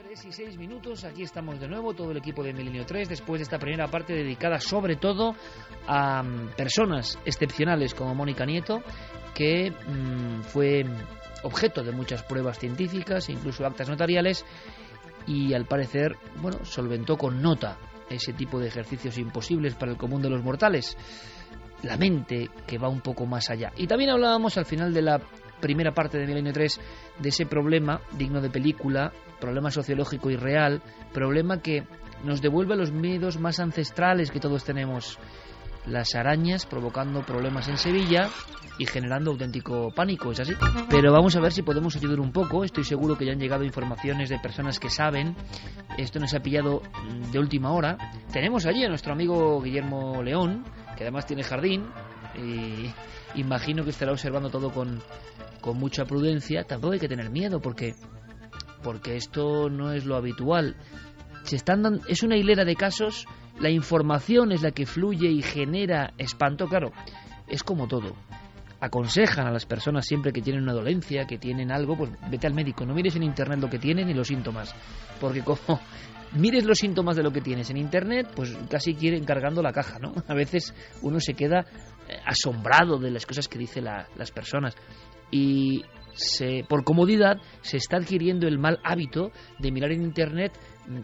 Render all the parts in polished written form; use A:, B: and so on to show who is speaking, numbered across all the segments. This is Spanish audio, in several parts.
A: 3:06, aquí estamos de nuevo, todo el equipo de Milenio 3, después de esta primera parte dedicada sobre todo a personas excepcionales como Mónica Nieto, que fue objeto de muchas pruebas científicas, incluso actas notariales, y al parecer, bueno, solventó con nota ese tipo de ejercicios imposibles para el común de los mortales. La mente que va un poco más allá. Y también hablábamos al final de la primera parte de Milenio 3 de ese problema digno de película, problema sociológico y real, problema que nos devuelve los miedos más ancestrales que todos tenemos. Las arañas provocando problemas en Sevilla y generando auténtico pánico, ¿es así? Pero vamos a ver si podemos ayudar un poco. Estoy seguro que ya han llegado informaciones de personas que saben. Esto nos ha pillado de última hora. Tenemos allí a nuestro amigo Guillermo León, que además tiene jardín, y imagino que estará observando todo con mucha prudencia. Tampoco hay que tener miedo porque esto no es lo habitual. Es una hilera de casos. La información es la que fluye y genera espanto. Claro, es como todo. Aconsejan a las personas siempre que tienen una dolencia, que tienen algo, pues vete al médico. No mires en internet lo que tienes ni los síntomas, porque como mires los síntomas de lo que tienes en internet, pues casi quieren cargando la caja, ¿no? A veces uno se queda asombrado de las cosas que dicen las personas y por comodidad se está adquiriendo el mal hábito de mirar en internet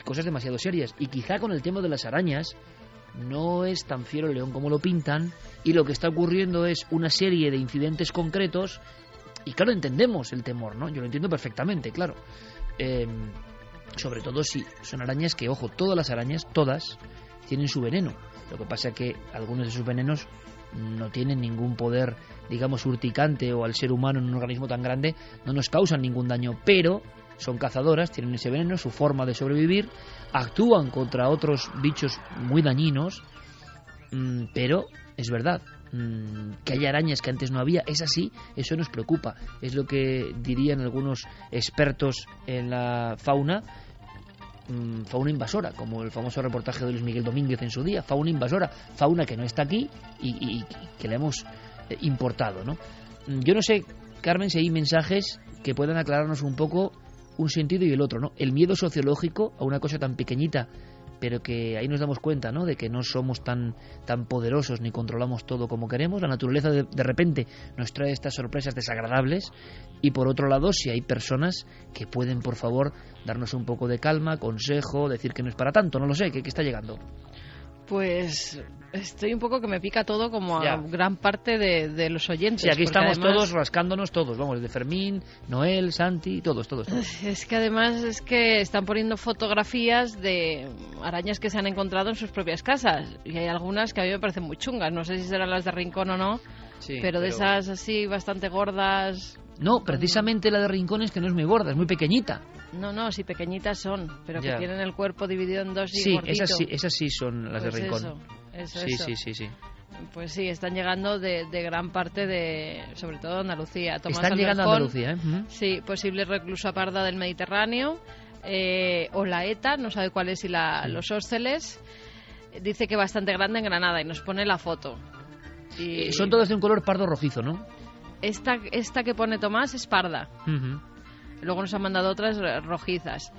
A: cosas demasiado serias. Y quizá con el tema de las arañas no es tan fiero el león como lo pintan, y lo que está ocurriendo es una serie de incidentes concretos. Y claro, entendemos el temor, ¿no? Yo lo entiendo perfectamente, claro. Sobre todo si son arañas que, ojo, todas las arañas, todas, tienen su veneno. Lo que pasa es que algunos de sus venenos no tienen ningún poder, digamos, urticante, o al ser humano en un organismo tan grande no nos causan ningún daño, pero son cazadoras, tienen ese veneno, su forma de sobrevivir, actúan contra otros bichos muy dañinos, pero es verdad, que haya arañas que antes no había, es así, eso nos preocupa. Es lo que dirían algunos expertos en la fauna invasora, como el famoso reportaje de Luis Miguel Domínguez en su día. Fauna invasora, fauna que no está aquí y que la hemos importado, ¿no? Yo no sé, Carmen, si hay mensajes que puedan aclararnos un poco un sentido y el otro, ¿no? El miedo sociológico a una cosa tan pequeñita, pero que ahí nos damos cuenta, ¿no?, de que no somos tan poderosos ni controlamos todo como queremos. La naturaleza de repente nos trae estas sorpresas desagradables. Y por otro lado, si hay personas que pueden, por favor, darnos un poco de calma, consejo, decir que no es para tanto, no lo sé, ¿qué está llegando?
B: Pues estoy un poco que me pica todo, como a gran parte de los oyentes.
A: Sí, aquí estamos
B: además,
A: todos rascándonos todos, vamos, desde Fermín, Noel, Santi, todos.
B: Es que además están poniendo fotografías de arañas que se han encontrado en sus propias casas, y hay algunas que a mí me parecen muy chungas, no sé si serán las de Rincón o no, sí, pero de esas así bastante gordas.
A: No, precisamente la de Rincón es que no es muy gorda, es muy pequeñita.
B: No, sí, pequeñitas son, pero que tienen el cuerpo dividido en dos y
A: sí,
B: gordito.
A: Esas sí son las pues de Rincón.
B: Eso.
A: Sí.
B: Pues sí, están llegando de gran parte de, sobre todo Andalucía. Tomás
A: están llegando a Andalucía, ¿eh?
B: Sí, posible reclusa parda del Mediterráneo, o la ETA, no sabe cuál es, y los ósceles. Dice que bastante grande en Granada, y nos pone la foto. Y
A: son todas de un color pardo rojizo, ¿no?
B: Esta que pone Tomás es parda. Luego nos han mandado otras rojizas.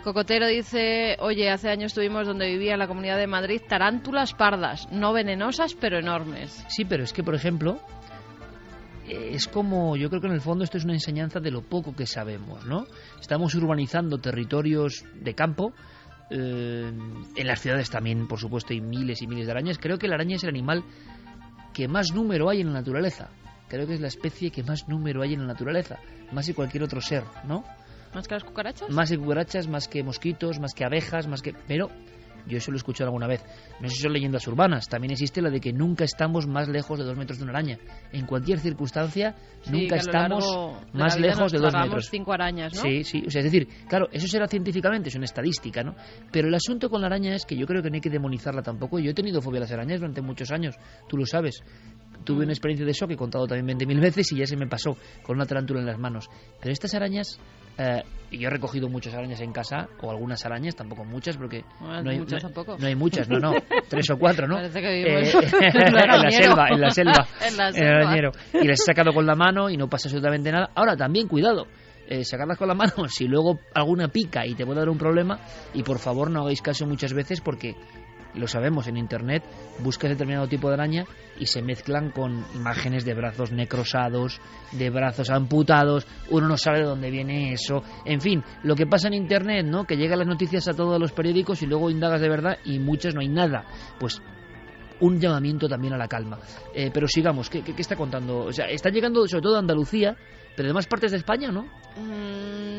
B: Cocotero dice: oye, hace años tuvimos donde vivía en la Comunidad de Madrid tarántulas pardas, no venenosas pero enormes.
A: Sí, pero es que, por ejemplo, es como, yo creo que en el fondo esto es una enseñanza de lo poco que sabemos, ¿no? Estamos urbanizando territorios de campo. En las ciudades también, por supuesto, hay miles y miles de arañas. Creo que la araña es el animal que más número hay en la naturaleza. Creo que es la especie que más número hay en la naturaleza, más que cualquier otro ser, ¿no?
B: ¿Más que las cucarachas?
A: Más que cucarachas, más que mosquitos, más que abejas, pero yo eso lo he escuchado alguna vez. No sé si son leyendas urbanas. También existe la de que nunca estamos más lejos de 2 metros de una araña. En cualquier circunstancia, nunca estamos más lejos de 2 metros.
B: 5 arañas, ¿no?
A: Sí. O sea, es decir, claro, eso será científicamente, es una estadística, ¿no? Pero el asunto con la araña es que yo creo que no hay que demonizarla tampoco. Yo he tenido fobia a las arañas durante muchos años, tú lo sabes. Tuve una experiencia de eso que he contado también 20.000 veces y ya se me pasó con una tarántula en las manos. Pero estas arañas, yo he recogido muchas arañas en casa, o algunas arañas, tampoco muchas, porque
B: no hay muchas tampoco.
A: No hay muchas, no, 3 o 4, ¿no?
B: Parece que vivimos
A: en la selva, en el añero. Y las he sacado con la mano y no pasa absolutamente nada. Ahora, también cuidado, sacarlas con la mano, si luego alguna pica y te puede dar un problema, y por favor no hagáis caso muchas veces porque lo sabemos, en internet buscas determinado tipo de araña y se mezclan con imágenes de brazos necrosados, de brazos amputados, uno no sabe de dónde viene eso, en fin, lo que pasa en internet, ¿no? Que llegan las noticias a todos los periódicos y luego indagas de verdad y muchas no hay nada, pues un llamamiento también a la calma. Pero sigamos, ¿qué está contando? O sea, está llegando sobre todo a Andalucía, pero demás partes de España, ¿no?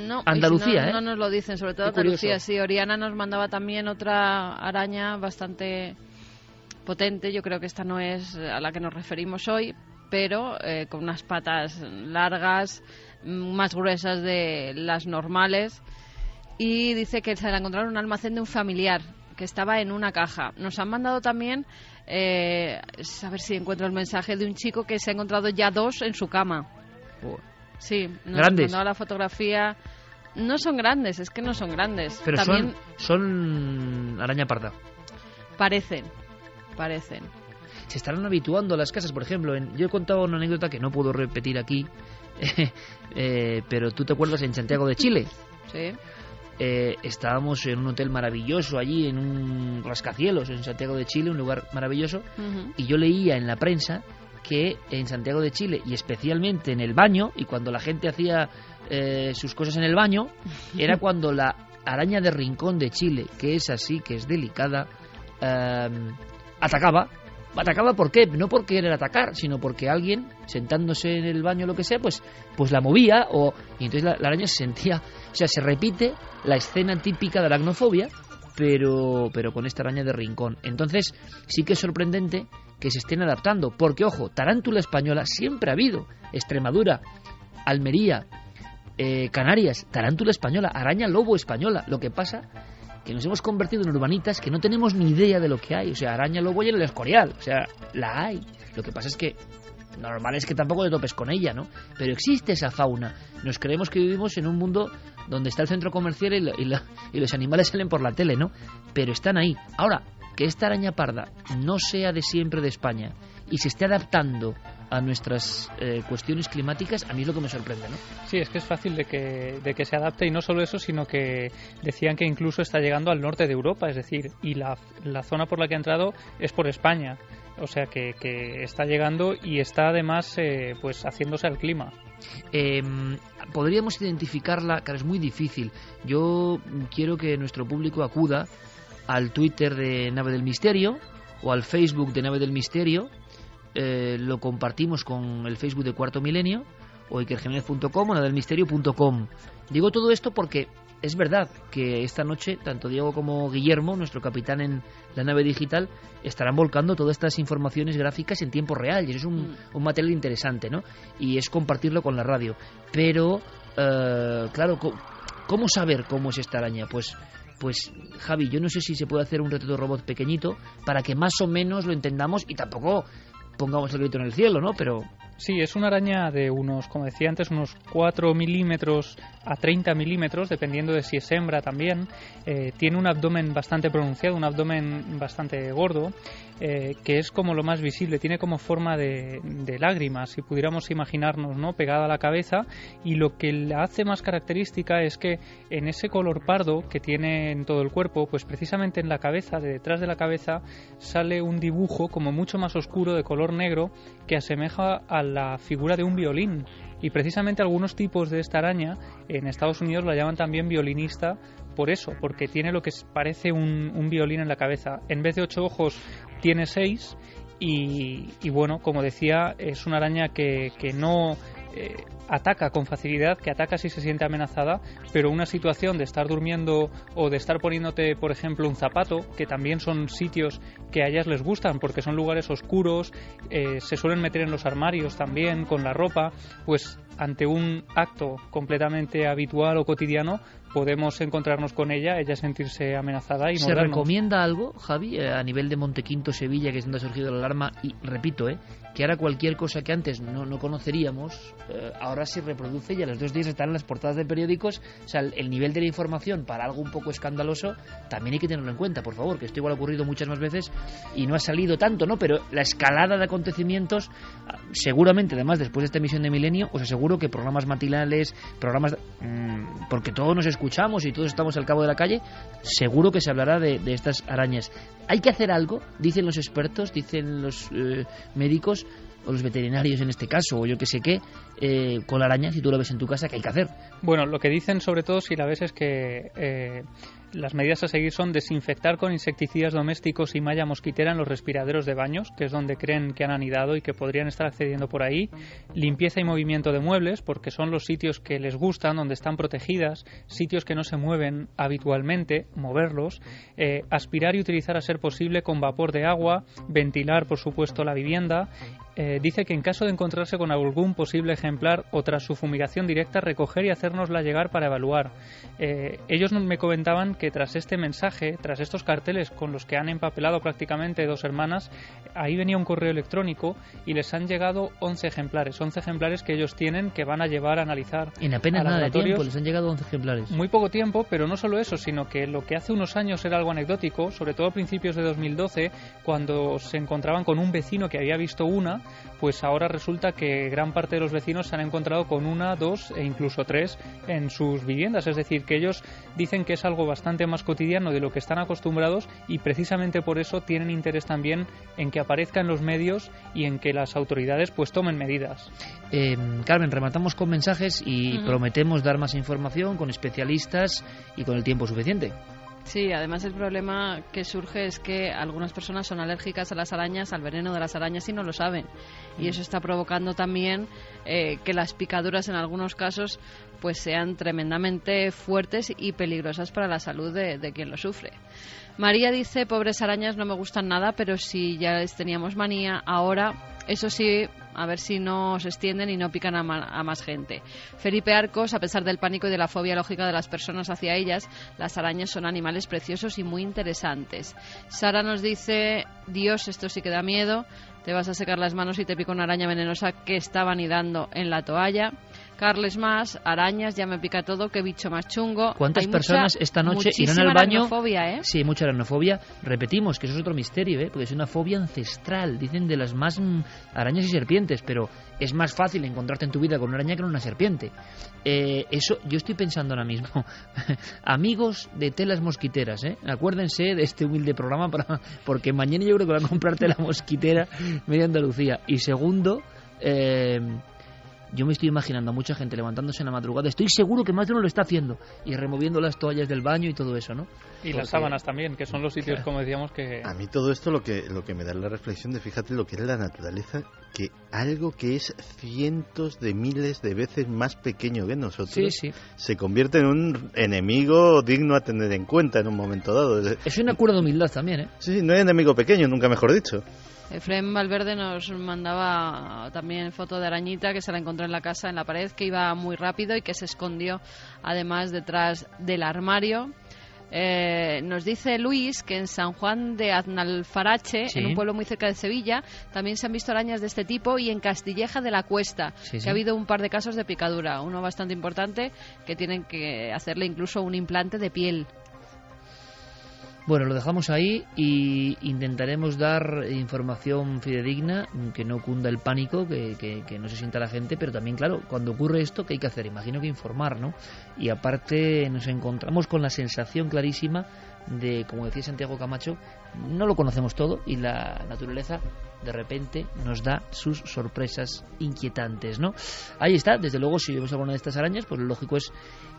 B: No,
A: Andalucía,
B: si no nos lo dicen, sobre todo Andalucía. Sí, Oriana nos mandaba también otra araña bastante potente. Yo creo que esta no es a la que nos referimos hoy, pero con unas patas largas, más gruesas de las normales. Y dice que se la encontraron en un almacén de un familiar que estaba en una caja. Nos han mandado también, a ver si encuentro el mensaje, de un chico que se ha encontrado ya 2 en su cama. Sí, nos han mandado la fotografía. No son grandes, es que no son grandes.
A: Pero
B: también
A: son araña parda.
B: Parecen.
A: Se estarán habituando a las casas, por ejemplo. Yo he contado una anécdota que no puedo repetir aquí, pero tú te acuerdas en Santiago de Chile.
B: Sí.
A: Estábamos en un hotel maravilloso allí, en un rascacielos en Santiago de Chile, un lugar maravilloso, y yo leía en la prensa que en Santiago de Chile, y especialmente en el baño, y cuando la gente hacía sus cosas en el baño, era cuando la araña de rincón de Chile, que es así, que es delicada, atacaba. ¿Atacaba por qué? No por querer atacar, sino porque alguien, sentándose en el baño o lo que sea, pues la movía, y entonces la araña se sentía... O sea, se repite la escena típica de aracnofobia, pero con esta araña de rincón. Entonces, sí que es sorprendente que se estén adaptando, porque, ojo, tarántula española siempre ha habido. Extremadura, Almería, Canarias, tarántula española, araña lobo española. Lo que pasa que nos hemos convertido en urbanitas que no tenemos ni idea de lo que hay. O sea, araña lobo y en el Escorial, o sea, la hay. Lo que pasa es que normal es que tampoco te topes con ella, ¿no? Pero existe esa fauna. Nos creemos que vivimos en un mundo donde está el centro comercial y los animales salen por la tele, ¿no? Pero están ahí. Ahora, que esta araña parda no sea de siempre de España y se esté adaptando a nuestras cuestiones climáticas, a mí es lo que me sorprende, ¿no?
C: Sí, es que es fácil de que se adapte, y no solo eso, sino que decían que incluso está llegando al norte de Europa, es decir, y la zona por la que ha entrado es por España, o sea que está llegando y está además pues haciéndose al clima.
A: Podríamos identificarla, claro, es muy difícil. Yo quiero que nuestro público acuda al Twitter de Nave del Misterio o al Facebook de Nave del Misterio. Lo compartimos con el Facebook de Cuarto Milenio o ikerjimenez.com o navedelmisterio.com. Digo todo esto porque es verdad que esta noche tanto Diego como Guillermo, nuestro capitán en la nave digital, estarán volcando todas estas informaciones gráficas en tiempo real, y eso es un material interesante, ¿no? Y es compartirlo con la radio. Pero, claro, ¿cómo saber cómo es esta araña? Pues Javi, yo no sé si se puede hacer un retrato de robot pequeñito para que más o menos lo entendamos y tampoco pongamos el grito en el cielo, ¿no? Pero
C: sí, es una araña de unos, como decía antes, unos 4 milímetros a 30 milímetros, dependiendo de si es hembra también. Tiene un abdomen bastante pronunciado, un abdomen bastante gordo, que es como lo más visible. Tiene como forma de lágrimas, si pudiéramos imaginarnos, ¿no? Pegada a la cabeza, y lo que la hace más característica es que en ese color pardo que tiene en todo el cuerpo, pues precisamente en la cabeza, de detrás de la cabeza, sale un dibujo como mucho más oscuro de color negro que asemeja a la figura de un violín, y precisamente algunos tipos de esta araña en Estados Unidos la llaman también violinista por eso, porque tiene lo que parece un violín en la cabeza. En vez de 8 ojos tiene 6, y bueno, como decía, es una araña que no ataca con facilidad, que ataca si se siente amenazada, pero una situación de estar durmiendo o de estar poniéndote, por ejemplo, un zapato, que también son sitios que a ellas les gustan porque son lugares oscuros, se suelen meter en los armarios también con la ropa, pues ante un acto completamente habitual o cotidiano podemos encontrarnos con ella sentirse amenazada y mordernos.
A: ¿Se recomienda algo, Javi, a nivel de Montequinto, Sevilla, que es donde ha surgido la alarma? Y repito, que ahora cualquier cosa que antes no conoceríamos, ahora se reproduce y a los 2 días están en las portadas de periódicos. O sea, el nivel de la información para algo un poco escandaloso también hay que tenerlo en cuenta, por favor, que esto igual ha ocurrido muchas más veces y no ha salido tanto, ¿no? Pero la escalada de acontecimientos, seguramente, además, después de esta emisión de Milenio, os aseguro seguro que programas matinales, porque todos nos escuchamos y todos estamos al cabo de la calle, seguro que se hablará de estas arañas. Hay que hacer algo, dicen los expertos, dicen los médicos, o los veterinarios en este caso, o yo que sé qué, con la araña, si tú la ves en tu casa, ¿qué hay que hacer?
C: Bueno, lo que dicen sobre todo, si la ves, es que las medidas a seguir son desinfectar con insecticidas domésticos y malla mosquitera en los respiraderos de baños, que es donde creen que han anidado y que podrían estar accediendo por ahí, limpieza y movimiento de muebles, porque son los sitios que les gustan, donde están protegidas, sitios que no se mueven habitualmente, moverlos, aspirar y utilizar a ser posible con vapor de agua, ventilar, por supuesto, la vivienda. Dice que en caso de encontrarse con algún posible ejemplar o tras su fumigación directa, recoger y hacérnosla llegar para evaluar. Ellos me comentaban que tras este mensaje, tras estos carteles con los que han empapelado prácticamente 2 hermanas, ahí venía un correo electrónico y les han llegado 11 ejemplares que ellos tienen, que van a llevar a analizar.
A: En apenas nada de tiempo les han llegado 11 ejemplares.
C: Muy poco tiempo, pero no solo eso, sino que lo que hace unos años era algo anecdótico, sobre todo a principios de 2012, cuando se encontraban con un vecino que había visto una, pues ahora resulta que gran parte de los vecinos se han encontrado con 1, 2 e incluso 3 en sus viviendas. Es decir, que ellos dicen que es algo bastante más cotidiano de lo que están acostumbrados y precisamente por eso tienen interés también en que aparezca en los medios y en que las autoridades pues tomen medidas.
A: Carmen, rematamos con mensajes y prometemos dar más información con especialistas y con el tiempo suficiente.
B: Sí, además el problema que surge es que algunas personas son alérgicas a las arañas, al veneno de las arañas y no lo saben. Y eso está provocando también que las picaduras en algunos casos pues sean tremendamente fuertes y peligrosas para la salud de quien lo sufre. María dice, pobres arañas no me gustan nada, pero si ya les teníamos manía, ahora, eso sí, a ver si no se extienden y no pican a más gente. Felipe Arcos, a pesar del pánico y de la fobia lógica de las personas hacia ellas, las arañas son animales preciosos y muy interesantes. Sara nos dice, Dios, esto sí que da miedo, te vas a secar las manos y te pica una araña venenosa que estaba anidando en la toalla. Carles más, arañas, ya me pica todo, qué bicho más chungo.
A: ¿Cuántas personas esta noche irán al baño?
B: Aracnofobia, ¿eh?
A: Sí, mucha aracnofobia. Repetimos que eso es otro misterio, porque es una fobia ancestral. Dicen de las más arañas y serpientes, pero es más fácil encontrarte en tu vida con una araña que con una serpiente. Eso, yo estoy pensando ahora mismo. Amigos de telas mosquiteras, acuérdense de este humilde programa, porque mañana yo creo que van a comprar tela mosquitera media Andalucía. Y segundo, yo me estoy imaginando a mucha gente levantándose en la madrugada. Estoy seguro que más de uno lo está haciendo. Y removiendo las toallas del baño y todo eso, ¿no?
C: Y las sábanas también, que son los sitios, claro, como decíamos, que...
D: A mí todo esto lo que me da la reflexión de, fíjate lo que es la naturaleza, que algo que es cientos de miles de veces más pequeño que nosotros,
A: sí.
D: se convierte en un enemigo digno a tener en cuenta en un momento dado.
A: Es una cura de humildad también, ¿eh?
D: Sí, no hay enemigo pequeño, nunca mejor dicho.
B: Efrem Valverde nos mandaba también foto de arañita que se la encontró en la casa, en la pared, que iba muy rápido y que se escondió además detrás del armario. Nos dice Luis que en San Juan de Aznalfarache, sí, en un pueblo muy cerca de Sevilla, también se han visto arañas de este tipo, y en Castilleja de la Cuesta,
A: sí.
B: Ha habido un par de casos de picadura, uno bastante importante, que tienen que hacerle incluso un implante de piel.
A: Bueno, lo dejamos ahí y intentaremos dar información fidedigna, que no cunda el pánico, que no se sienta la gente, pero también, claro, cuando ocurre esto, ¿qué hay que hacer? Imagino que informar, ¿no? Y aparte nos encontramos con la sensación clarísima de, como decía Santiago Camacho, no lo conocemos todo y la naturaleza de repente nos da sus sorpresas inquietantes, ¿no? Ahí está, desde luego, si vemos alguna de estas arañas, pues lo lógico es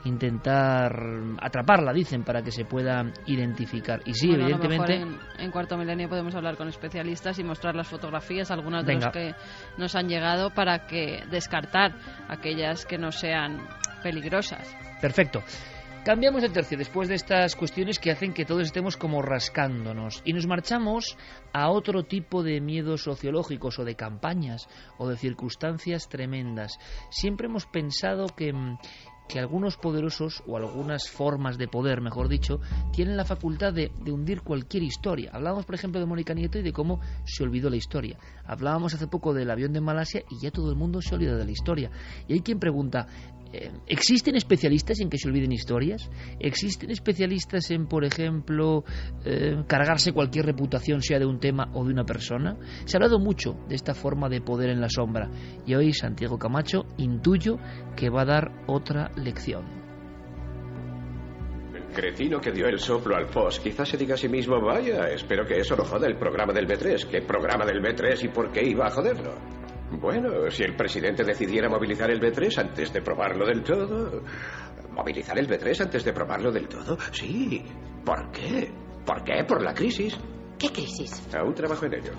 A: intentar atraparla, dicen, para que se pueda identificar. Y sí, bueno, evidentemente...
B: A lo mejor en Cuarto Milenio podemos hablar con especialistas y mostrar las fotografías, algunas de las que nos han llegado, para que descartar aquellas que no sean peligrosas.
A: Perfecto. Cambiamos de tercio después de estas cuestiones que hacen que todos estemos como rascándonos, y nos marchamos a otro tipo de miedos sociológicos o de campañas o de circunstancias tremendas. Siempre hemos pensado que algunos poderosos, o algunas formas de poder, mejor dicho, tienen la facultad de hundir cualquier historia. Hablábamos, por ejemplo, de Mónica Nieto y de cómo se olvidó la historia. Hablábamos hace poco del avión de Malasia y ya todo el mundo se olvida de la historia. Y hay quien pregunta, ¿Existen especialistas en que se olviden historias? ¿Existen especialistas en, por ejemplo, cargarse cualquier reputación, sea de un tema o de una persona? Se ha hablado mucho de esta forma de poder en la sombra, y hoy Santiago Camacho intuyo que va a dar otra lección.
E: El cretino que dio el soplo al FOS quizás se diga a sí mismo: vaya, espero que eso no joda el programa del B3. ¿Qué programa del B3 y por qué iba a joderlo? Bueno, si el presidente decidiera movilizar el B3 antes de probarlo del todo... ¿Movilizar el B3 antes de probarlo del todo? Sí. ¿Por qué? ¿Por qué? Por la crisis.
F: ¿Qué crisis?
E: Aún trabajo en ello.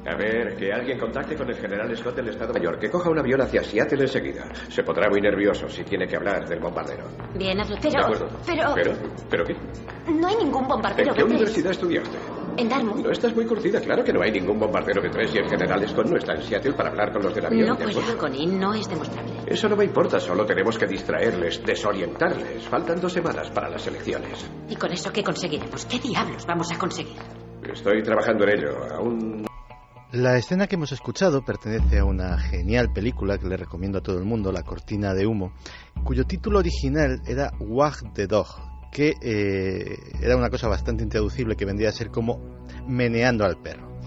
E: A ver, que alguien contacte con el general Scott del Estado Mayor, que coja un avión hacia Seattle enseguida. Se pondrá muy nervioso si tiene que hablar del bombardero.
F: Bien, hazlo.
E: De acuerdo. ¿Pero qué?
F: No hay ningún bombardero.
E: ¿En qué
F: B3.
E: universidad estudiaste?
F: En Dartmouth.
E: No estás muy curtida. Claro que no hay ningún bombardero B3 y el general Scott no está en Seattle para hablar con los del avión.
F: No cuela, Connie, no es demostrable.
E: Eso no me importa, solo tenemos que distraerles, desorientarles. Faltan 2 semanas para las elecciones.
F: ¿Y con eso qué conseguiremos? ¿Qué diablos vamos a conseguir?
E: Estoy trabajando en ello. Aún...
D: La escena que hemos escuchado pertenece a una genial película que le recomiendo a todo el mundo, La cortina de humo, cuyo título original era Wag the Dog, que era una cosa bastante intraducible que vendría a ser como meneando al perro.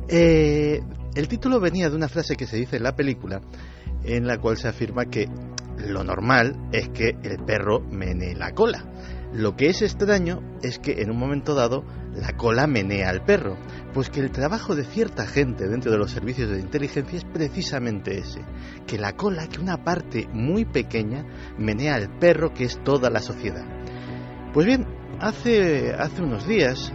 D: El título venía de una frase que se dice en la película, en la cual se afirma que lo normal es que el perro menee la cola. Lo que es extraño es que en un momento dado la cola menea al perro, pues que el trabajo de cierta gente dentro de los servicios de inteligencia es precisamente ese, que la cola, que una parte muy pequeña, menea al perro, que es toda la sociedad. Pues bien, hace unos días,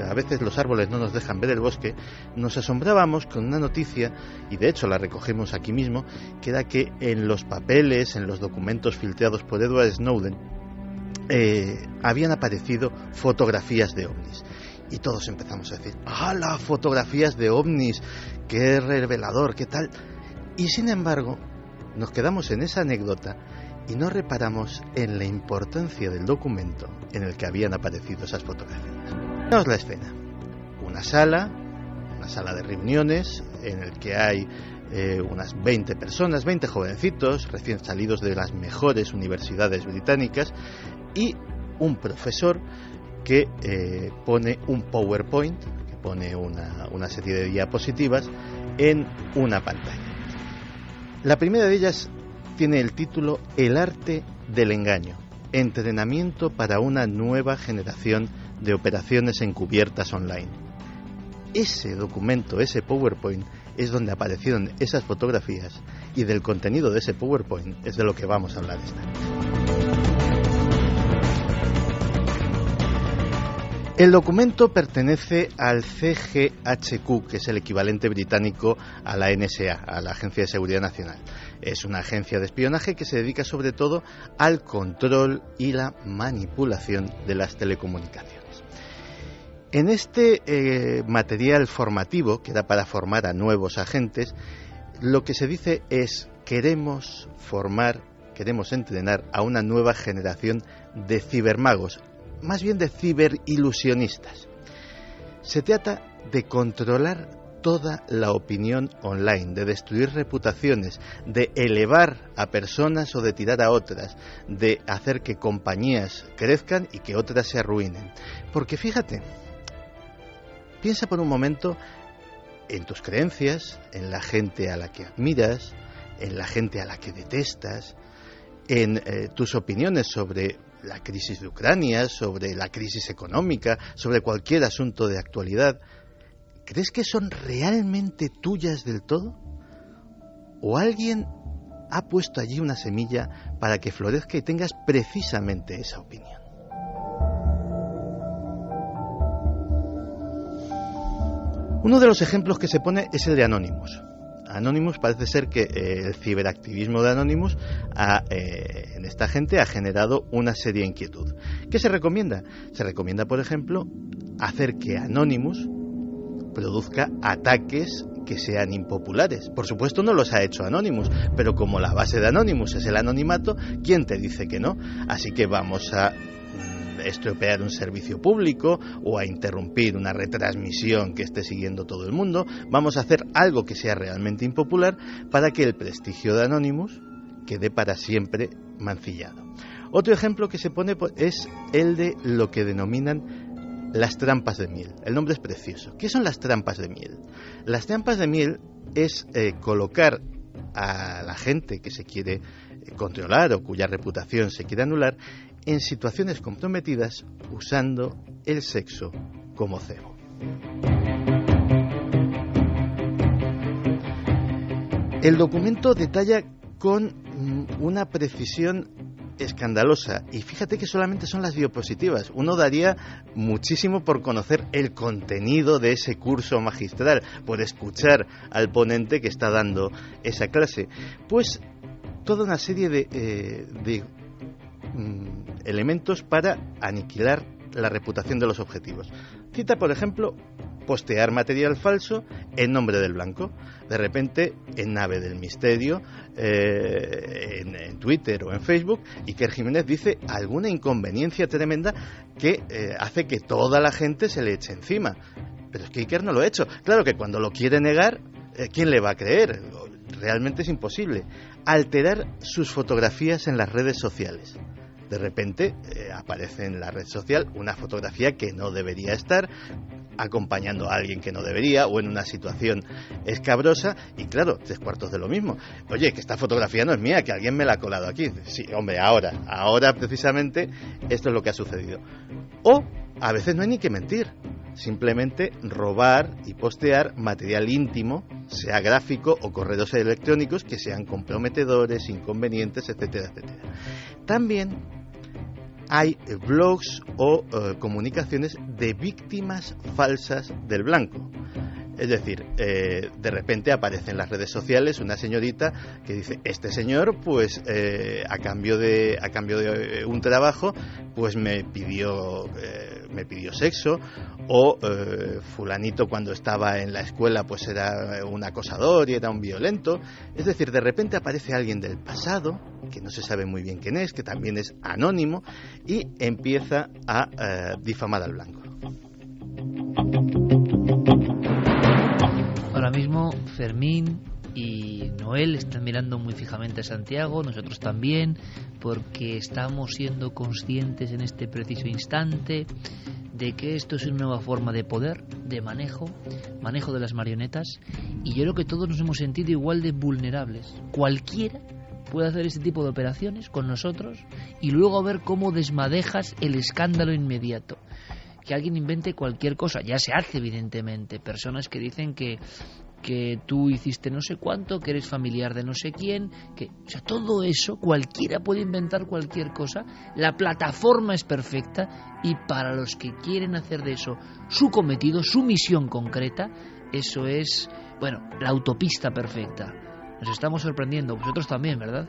D: a veces los árboles no nos dejan ver el bosque, nos asombrábamos con una noticia, y de hecho la recogemos aquí mismo, que era que en los papeles, en los documentos filtrados por Edward Snowden, habían aparecido fotografías de ovnis. Y todos empezamos a decir: ¡hala! Fotografías de ovnis, qué revelador, qué tal. Y sin embargo, nos quedamos en esa anécdota y no reparamos en la importancia del documento en el que habían aparecido esas fotografías. Veamos la escena. Una sala de reuniones en el que hay unas 20 personas, 20 jovencitos recién salidos de las mejores universidades británicas, y un profesor que pone un PowerPoint, que pone una serie de diapositivas en una pantalla. La primera de ellas tiene el título El arte del engaño, entrenamiento para una nueva generación de operaciones encubiertas online. Ese documento, ese PowerPoint, es donde aparecieron esas fotografías, y del contenido de ese PowerPoint es de lo que vamos a hablar esta noche. El documento pertenece al CGHQ, que es el equivalente británico a la NSA, a la Agencia de Seguridad Nacional. Es una agencia de espionaje que se dedica sobre todo al control y la manipulación de las telecomunicaciones. En este material formativo, que era para formar a nuevos agentes, lo que se dice es: queremos entrenar a una nueva generación de cibermagos, más bien de ciberilusionistas. Se trata de controlar toda la opinión online, de destruir reputaciones, de elevar a personas o de tirar a otras, de hacer que compañías crezcan y que otras se arruinen. Porque fíjate, piensa por un momento en tus creencias, en la gente a la que admiras, en la gente a la que detestas, en tus opiniones sobre la crisis de Ucrania, sobre la crisis económica, sobre cualquier asunto de actualidad. ¿Crees que son realmente tuyas del todo? ¿O alguien ha puesto allí una semilla para que florezca y tengas precisamente esa opinión? Uno de los ejemplos que se pone es el de Anonymous. Anonymous, parece ser que el ciberactivismo de Anonymous en esta gente ha generado una seria inquietud. ¿Qué se recomienda? Se recomienda, por ejemplo, hacer que Anonymous produzca ataques que sean impopulares. Por supuesto no los ha hecho Anonymous, pero como la base de Anonymous es el anonimato, ¿quién te dice que no? Así que vamos a estropear un servicio público o a interrumpir una retransmisión que esté siguiendo todo el mundo. Vamos a hacer algo que sea realmente impopular para que el prestigio de Anonymous quede para siempre mancillado. Otro ejemplo que se pone es el de lo que denominan las trampas de miel. El nombre es precioso. ¿Qué son las trampas de miel? Las trampas de miel es colocar a la gente que se quiere controlar o cuya reputación se quiere anular en situaciones comprometidas usando el sexo como cebo. El documento detalla con una precisión escandalosa, y fíjate que solamente son las diapositivas. Uno daría muchísimo por conocer el contenido de ese curso magistral, por escuchar al ponente que está dando esa clase. Pues toda una serie de elementos para aniquilar la reputación de los objetivos. Cita, por ejemplo, postear material falso en nombre del blanco. De repente, en Nave del Misterio, en Twitter o en Facebook, Iker Jiménez dice alguna inconveniencia tremenda que hace que toda la gente se le eche encima. Pero es que Iker no lo ha hecho. Claro que cuando lo quiere negar, ¿quién le va a creer? Realmente es imposible. Alterar sus fotografías en las redes sociales. De repente aparece en la red social una fotografía que no debería estar, acompañando a alguien que no debería, o en una situación escabrosa, y claro, 3/4 de lo mismo. Oye, que esta fotografía no es mía, que alguien me la ha colado aquí. Sí, hombre, ahora precisamente esto es lo que ha sucedido. O a veces no hay ni que mentir, simplemente robar y postear material íntimo, sea gráfico o correos electrónicos, que sean comprometedores, inconvenientes, etcétera, etcétera. También hay blogs o comunicaciones de víctimas falsas del blanco. Es decir, de repente aparece en las redes sociales una señorita que dice: este señor, pues a cambio de un trabajo, pues me pidió sexo, o fulanito cuando estaba en la escuela pues era un acosador y era un violento. Es decir, de repente aparece alguien del pasado que no se sabe muy bien quién es, que también es anónimo, y empieza a difamar al blanco.
A: Ahora mismo Fermín y Noel están mirando muy fijamente a Santiago, nosotros también, porque estamos siendo conscientes en este preciso instante de que esto es una nueva forma de poder, de manejo de las marionetas, y yo creo que todos nos hemos sentido igual de vulnerables. Cualquiera puede hacer este tipo de operaciones con nosotros y luego ver cómo desmadejas el escándalo inmediato. Que alguien invente cualquier cosa, ya se hace evidentemente, personas que dicen que tú hiciste no sé cuánto, que eres familiar de no sé quién, o sea, todo eso, cualquiera puede inventar cualquier cosa, la plataforma es perfecta, y para los que quieren hacer de eso su cometido, su misión concreta, eso es, bueno, la autopista perfecta. Nos estamos sorprendiendo, vosotros también, ¿verdad?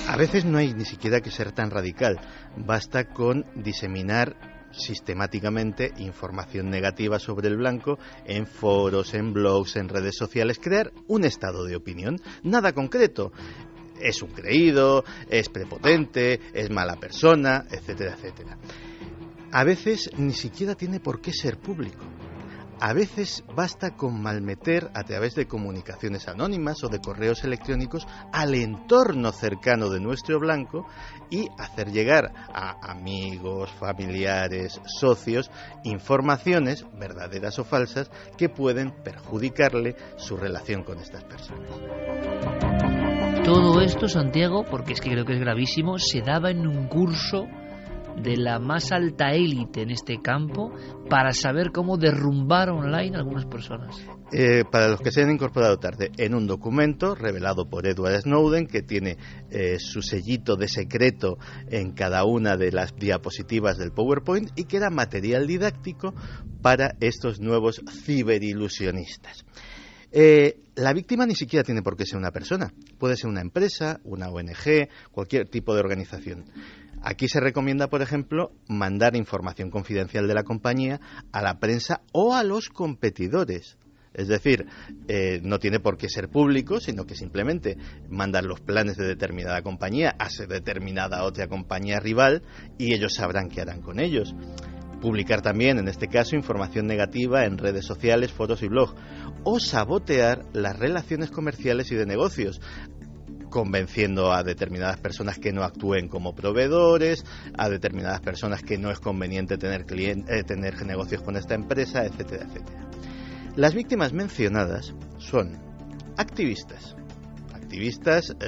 D: A veces no hay ni siquiera que ser tan radical, basta con diseminar sistemáticamente información negativa sobre el blanco en foros, en blogs, en redes sociales, crear un estado de opinión, nada concreto. Es un creído, es prepotente, es mala persona, etcétera, etcétera. A veces ni siquiera tiene por qué ser público. A veces basta con malmeter a través de comunicaciones anónimas o de correos electrónicos al entorno cercano de nuestro blanco y hacer llegar a amigos, familiares, socios, informaciones, verdaderas o falsas, que pueden perjudicarle su relación con estas personas.
A: Todo esto, Santiago, porque es que creo que es gravísimo, se daba en un curso de la más alta élite en este campo para saber cómo derrumbar online a algunas personas.
D: Para los que se han incorporado tarde, en un documento revelado por Edward Snowden, que tiene su sellito de secreto en cada una de las diapositivas del PowerPoint, y que era material didáctico para estos nuevos ciberilusionistas. La víctima ni siquiera tiene por qué ser una persona, puede ser una empresa, una ONG, cualquier tipo de organización. Aquí se recomienda, por ejemplo, mandar información confidencial de la compañía a la prensa o a los competidores. Es decir, no tiene por qué ser público, sino que simplemente mandar los planes de determinada compañía a determinada otra compañía rival y ellos sabrán qué harán con ellos. publicar también, en este caso, información negativa en redes sociales, foros y blog, o sabotear las relaciones comerciales y de negocios, convenciendo a determinadas personas que no actúen como proveedores, a determinadas personas que no es conveniente tener negocios con esta empresa, etcétera, etcétera. Las víctimas mencionadas son activistas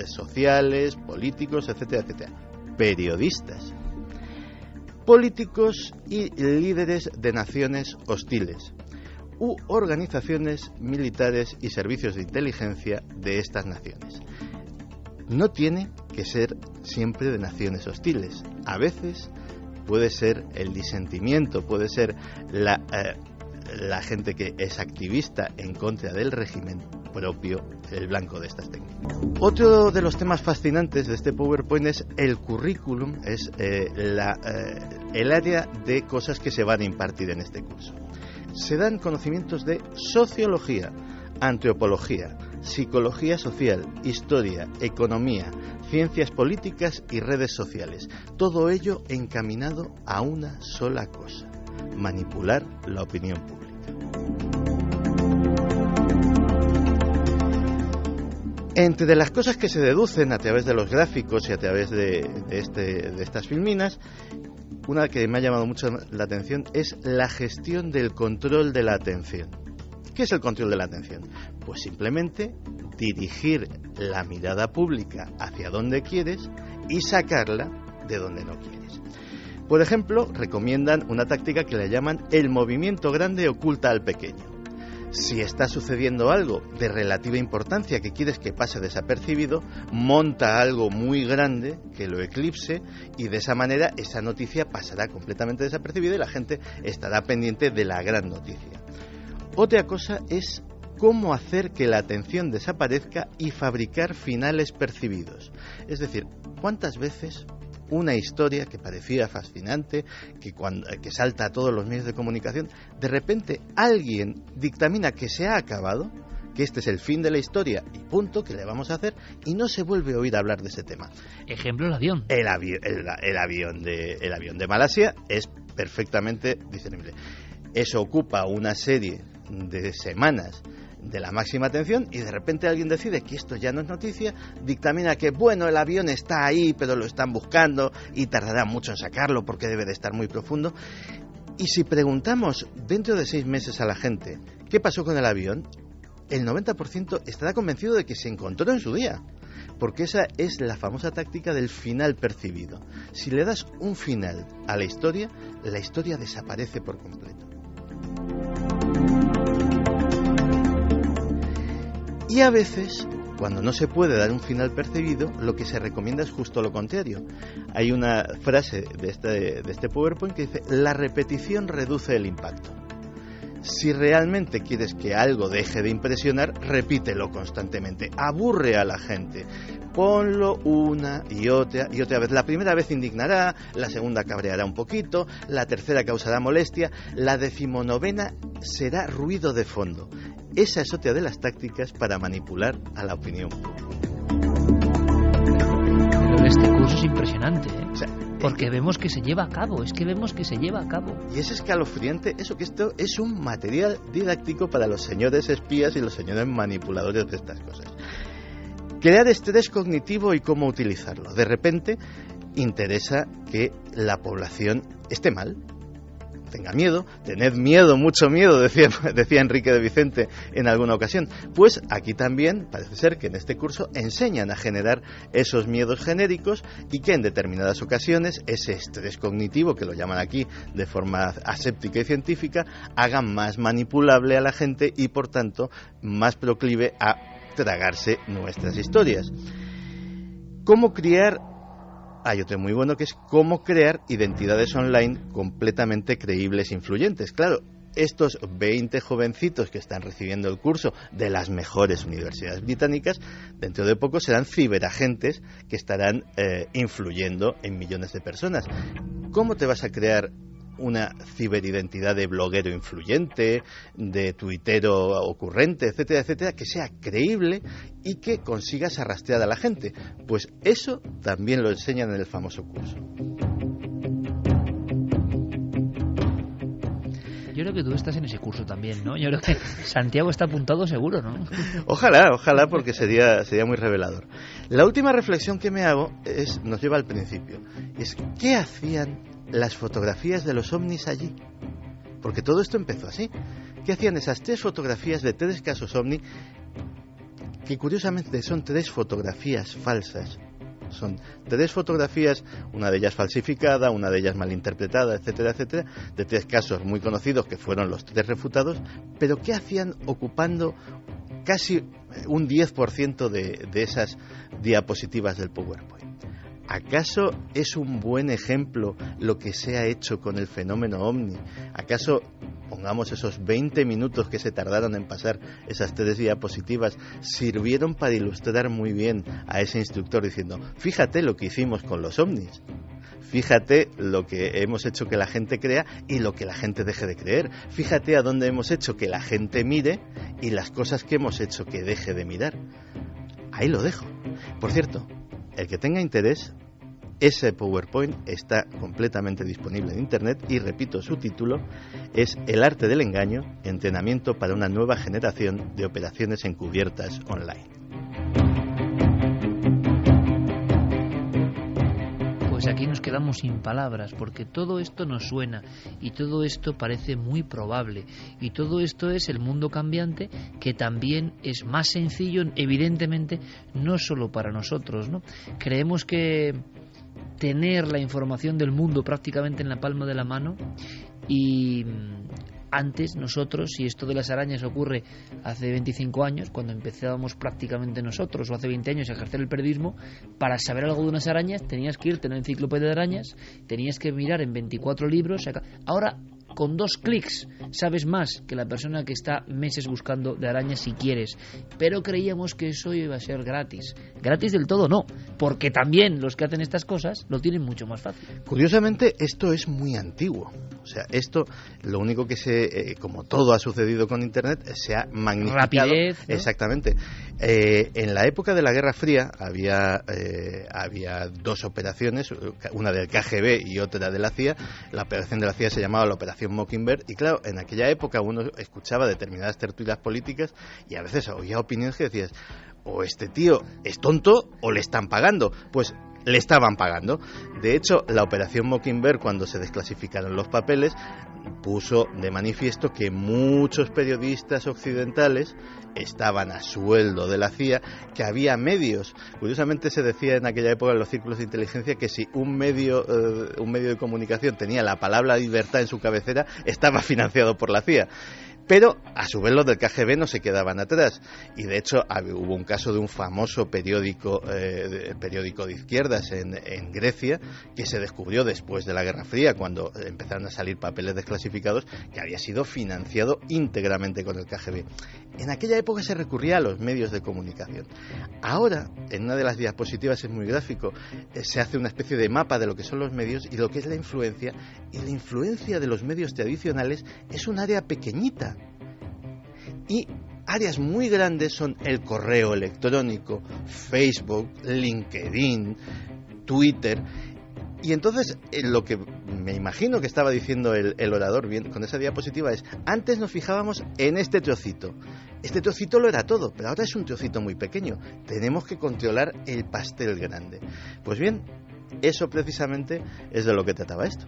D: sociales, políticos, etcétera, etcétera, periodistas, políticos y líderes de naciones hostiles u organizaciones militares y servicios de inteligencia de estas naciones. No tiene que ser siempre de naciones hostiles. A veces puede ser el disentimiento, puede ser la gente que es activista en contra del régimen propio, el blanco de estas técnicas. Otro de los temas fascinantes de este PowerPoint es el currículum, es el área de cosas que se van a impartir en este curso. Se dan conocimientos de sociología, antropología, psicología social, historia, economía, ciencias políticas y redes sociales. Todo ello encaminado a una sola cosa: manipular la opinión pública. Entre las cosas que se deducen a través de los gráficos y a través de estas filminas, una que me ha llamado mucho la atención es la gestión del control de la atención. ¿Qué es el control de la atención? Pues simplemente dirigir la mirada pública hacia donde quieres y sacarla de donde no quieres. Por ejemplo, recomiendan una táctica que le llaman el movimiento grande oculta al pequeño. Si está sucediendo algo de relativa importancia que quieres que pase desapercibido, monta algo muy grande que lo eclipse y de esa manera esa noticia pasará completamente desapercibida y la gente estará pendiente de la gran noticia. Otra cosa es cómo hacer que la atención desaparezca y fabricar finales percibidos. Es decir, ¿cuántas veces una historia que parecía fascinante, que salta a todos los medios de comunicación, de repente alguien dictamina que se ha acabado, que este es el fin de la historia y punto, que le vamos a hacer, y no se vuelve a oír hablar de ese tema?
A: Ejemplo, el avión.
D: El avión de Malasia es perfectamente discernible. Eso ocupa una serie de semanas de la máxima atención y de repente alguien decide que esto ya no es noticia, dictamina que bueno, el avión está ahí pero lo están buscando y tardará mucho en sacarlo porque debe de estar muy profundo. Y si preguntamos dentro de 6 meses a la gente ¿qué pasó con el avión?, el 90% estará convencido de que se encontró en su día, porque esa es la famosa táctica del final percibido. Si le das un final a la historia desaparece por completo. Y a veces, cuando no se puede dar un final percibido, lo que se recomienda es justo lo contrario. Hay una frase de este PowerPoint que dice: la repetición reduce el impacto. Si realmente quieres que algo deje de impresionar, repítelo constantemente, aburre a la gente, ponlo una y otra vez. La primera vez indignará, la segunda cabreará un poquito, la tercera causará molestia, la 19ª será ruido de fondo. Esa es otra de las tácticas para manipular a la opinión pública.
A: Pero este curso es impresionante, ¿eh?
D: O sea,
A: porque vemos que se lleva a cabo, Y
D: es escalofriante eso, que esto es un material didáctico para los señores espías y los señores manipuladores de estas cosas. Crear estrés cognitivo y cómo utilizarlo. De repente interesa que la población esté mal, tenga miedo, tened miedo, mucho miedo, decía Enrique de Vicente en alguna ocasión. Pues aquí también parece ser que en este curso enseñan a generar esos miedos genéricos y que en determinadas ocasiones ese estrés cognitivo, que lo llaman aquí de forma aséptica y científica, hagan más manipulable a la gente y por tanto más proclive a tragarse nuestras historias. ¿Cómo criar? Hay otro muy bueno que es cómo crear identidades online completamente creíbles e influyentes. Claro, estos 20 jovencitos que están recibiendo el curso de las mejores universidades británicas, dentro de poco serán ciberagentes que estarán influyendo en millones de personas. ¿Cómo te vas a crear una ciberidentidad de bloguero influyente, de tuitero ocurrente, etcétera, etcétera, que sea creíble y que consigas arrastrar a la gente? Pues eso también lo enseñan en el famoso curso.
A: Yo creo que tú estás en ese curso también, ¿no? Yo creo que Santiago está apuntado seguro, ¿no?
D: Ojalá, porque sería muy revelador. La última reflexión que me hago nos lleva al principio. Es, ¿qué hacían las fotografías de los ovnis allí? Porque todo esto empezó así. ¿Qué hacían esas 3 fotografías de 3 casos ovni? Que curiosamente son 3 fotografías falsas. Son 3 fotografías, una de ellas falsificada, una de ellas malinterpretada, etcétera, etcétera, de 3 casos muy conocidos que fueron los 3 refutados, pero ¿qué hacían ocupando casi un 10% de esas diapositivas del PowerPoint? ¿Acaso es un buen ejemplo lo que se ha hecho con el fenómeno ovni? ¿Acaso, pongamos, esos 20 minutos que se tardaron en pasar esas 3 diapositivas sirvieron para ilustrar muy bien a ese instructor diciendo, fíjate lo que hicimos con los ovnis? Fíjate lo que hemos hecho que la gente crea y lo que la gente deje de creer. Fíjate a dónde hemos hecho que la gente mire y las cosas que hemos hecho que deje de mirar. Ahí lo dejo. Por cierto, el que tenga interés, ese PowerPoint está completamente disponible en Internet y, repito, su título es El arte del engaño, entrenamiento para una nueva generación de operaciones encubiertas online.
A: Pues aquí nos quedamos sin palabras, porque todo esto nos suena y todo esto parece muy probable y todo esto es el mundo cambiante, que también es más sencillo, evidentemente, no solo para nosotros, ¿no? Creemos que tener la información del mundo prácticamente en la palma de la mano, y antes nosotros, si esto de las arañas ocurre hace 25 años, cuando empezábamos prácticamente nosotros, o hace 20 años a ejercer el periodismo, para saber algo de unas arañas tenías que irte a una enciclopedia de arañas, tenías que mirar en 24 libros. Ahora, con 2 clics sabes más que la persona que está meses buscando de arañas si quieres, pero creíamos que eso iba a ser gratis. Gratis del todo no, porque también los que hacen estas cosas lo tienen mucho más fácil.
D: Curiosamente, esto es muy antiguo. O sea, esto, lo único que como todo ha sucedido con Internet, se ha magnificado.
A: Rapidez, ¿no?
D: Exactamente. En la época de la Guerra Fría había 2 operaciones, una del KGB y otra de la CIA. La operación de la CIA se llamaba la Operación Mockingbird, y claro, en aquella época uno escuchaba determinadas tertulias políticas y a veces oía opiniones que decías, o este tío es tonto o le están pagando. Pues le estaban pagando. De hecho, la Operación Mockingbird, cuando se desclasificaron los papeles, puso de manifiesto que muchos periodistas occidentales estaban a sueldo de la CIA, que había medios. Curiosamente se decía en aquella época en los círculos de inteligencia que si un medio de comunicación tenía la palabra libertad en su cabecera, estaba financiado por la CIA. Pero, a su vez, los del KGB no se quedaban atrás. Y, de hecho, hubo un caso de un famoso periódico de izquierdas en Grecia, que se descubrió después de la Guerra Fría, cuando empezaron a salir papeles desclasificados, que había sido financiado íntegramente con el KGB. En aquella época se recurría a los medios de comunicación. Ahora, en una de las diapositivas es muy gráfico, se hace una especie de mapa de lo que son los medios y lo que es la influencia. Y la influencia de los medios tradicionales es un área pequeñita. Y áreas muy grandes son el correo electrónico, Facebook, LinkedIn, Twitter. Y entonces lo que me imagino que estaba diciendo el orador bien con esa diapositiva es, antes nos fijábamos en este trocito. Este trocito lo era todo, pero ahora es un trocito muy pequeño. Tenemos que controlar el pastel grande. Pues bien, eso precisamente es de lo que trataba esto.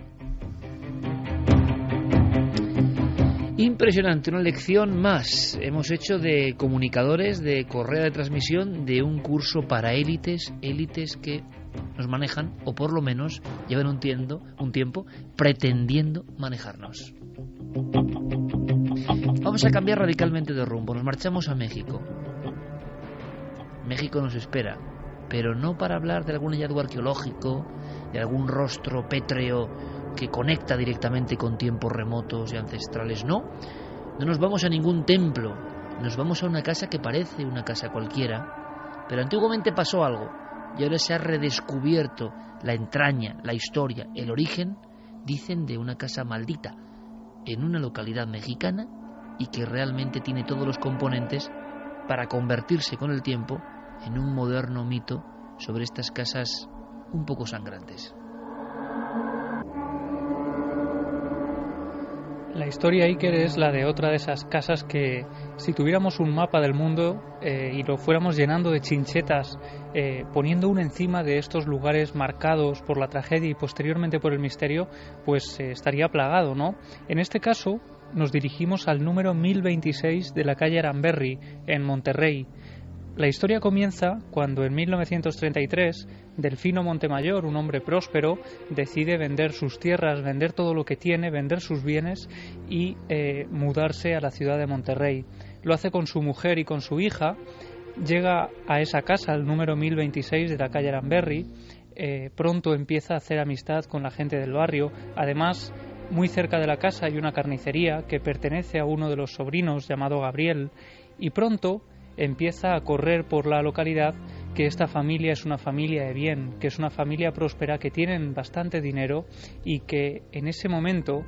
A: Impresionante, una lección más hemos hecho de comunicadores, de correa de transmisión, de un curso para élites que nos manejan, o por lo menos llevan un tiempo pretendiendo manejarnos. Vamos a cambiar radicalmente de rumbo, nos marchamos a México. México nos espera, pero no para hablar de algún hallazgo arqueológico, de algún rostro pétreo que conecta directamente con tiempos remotos y ancestrales. No nos vamos a ningún templo, nos vamos a una casa que parece una casa cualquiera, pero antiguamente pasó algo y ahora se ha redescubierto la entraña, la historia, el origen, dicen, de una casa maldita en una localidad mexicana, y que realmente tiene todos los componentes para convertirse con el tiempo en un moderno mito sobre estas casas un poco sangrantes.
C: La historia, Iker, es la de otra de esas casas que, si tuviéramos un mapa del mundo y lo fuéramos llenando de chinchetas, poniendo uno encima de estos lugares marcados por la tragedia y posteriormente por el misterio, pues estaría plagado, ¿no? En este caso, nos dirigimos al número 1026 de la calle Aranberri, en Monterrey. La historia comienza cuando en 1933 Delfino Montemayor, un hombre próspero, decide vender sus tierras, vender todo lo que tiene, vender sus bienes y mudarse a la ciudad de Monterrey. Lo hace con su mujer y con su hija. Llega a esa casa, el número 1026 de la calle Aranberri. Pronto empieza a hacer amistad con la gente del barrio. Además, muy cerca de la casa hay una carnicería que pertenece a uno de los sobrinos llamado Gabriel, y pronto empieza a correr por la localidad que esta familia es una familia de bien, que es una familia próspera, que tienen bastante dinero y que en ese momento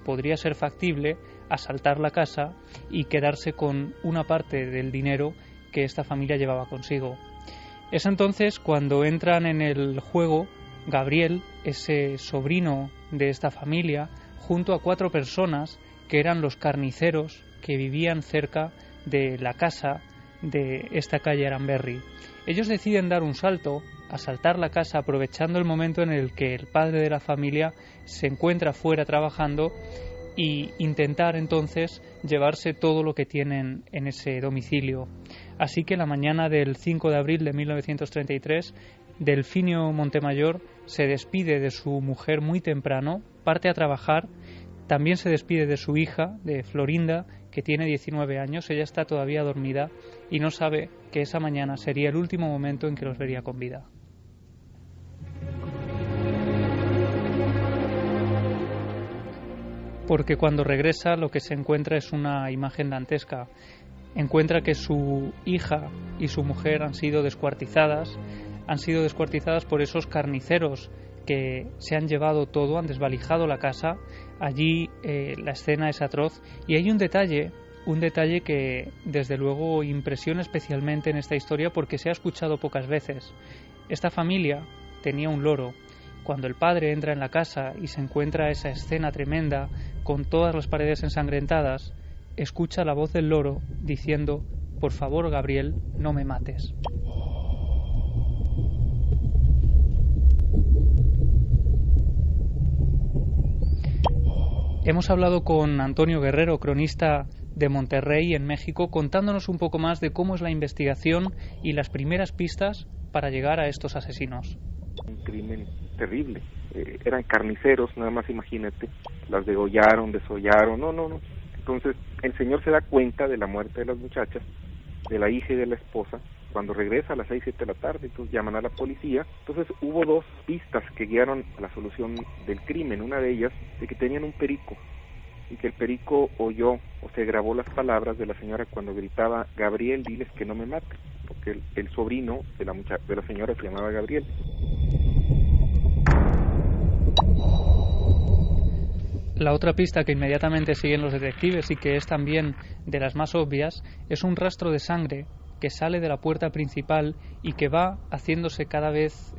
C: podría ser factible asaltar la casa y quedarse con una parte del dinero que esta familia llevaba consigo. Es entonces cuando entran en el juego Gabriel, ese sobrino de esta familia, junto a 4 personas que eran los carniceros que vivían cerca de la casa de esta calle Aranberri. Ellos deciden dar un salto, asaltar la casa aprovechando el momento en el que el padre de la familia se encuentra fuera trabajando y intentar entonces llevarse todo lo que tienen en ese domicilio. Así que la mañana del 5 de abril de 1933, Delfino Montemayor se despide de su mujer muy temprano, parte a trabajar, también se despide de su hija, de Florinda, que tiene 19 años, ella está todavía dormida y no sabe que esa mañana sería el último momento en que los vería con vida. Porque cuando regresa lo que se encuentra es una imagen dantesca. Encuentra que su hija y su mujer han sido descuartizadas por esos carniceros que se han llevado todo, han desvalijado la casa. Allí la escena es atroz y hay un detalle que desde luego impresiona especialmente en esta historia porque se ha escuchado pocas veces. Esta familia tenía un loro. Cuando el padre entra en la casa y se encuentra esa escena tremenda con todas las paredes ensangrentadas, escucha la voz del loro diciendo: «Por favor, Gabriel, no me mates». Hemos hablado con Antonio Guerrero, cronista de Monterrey, en México, contándonos un poco más de cómo es la investigación y las primeras pistas para llegar a estos asesinos.
G: Un crimen terrible. Eran carniceros, nada más imagínate. Las desollaron. No. Entonces, el señor se da cuenta de la muerte de las muchachas, de la hija y de la esposa, cuando regresa a las 6, 7 de la tarde. Entonces llaman a la policía. Entonces hubo 2 pistas que guiaron a la solución del crimen. Una de ellas, de que tenían un perico, y que el perico oyó o se grabó las palabras de la señora cuando gritaba: «Gabriel, diles que no me maten», porque el sobrino de la señora se llamaba Gabriel.
C: La otra pista que inmediatamente siguen los detectives y que es también de las más obvias es un rastro de sangre que sale de la puerta principal y que va haciéndose cada vez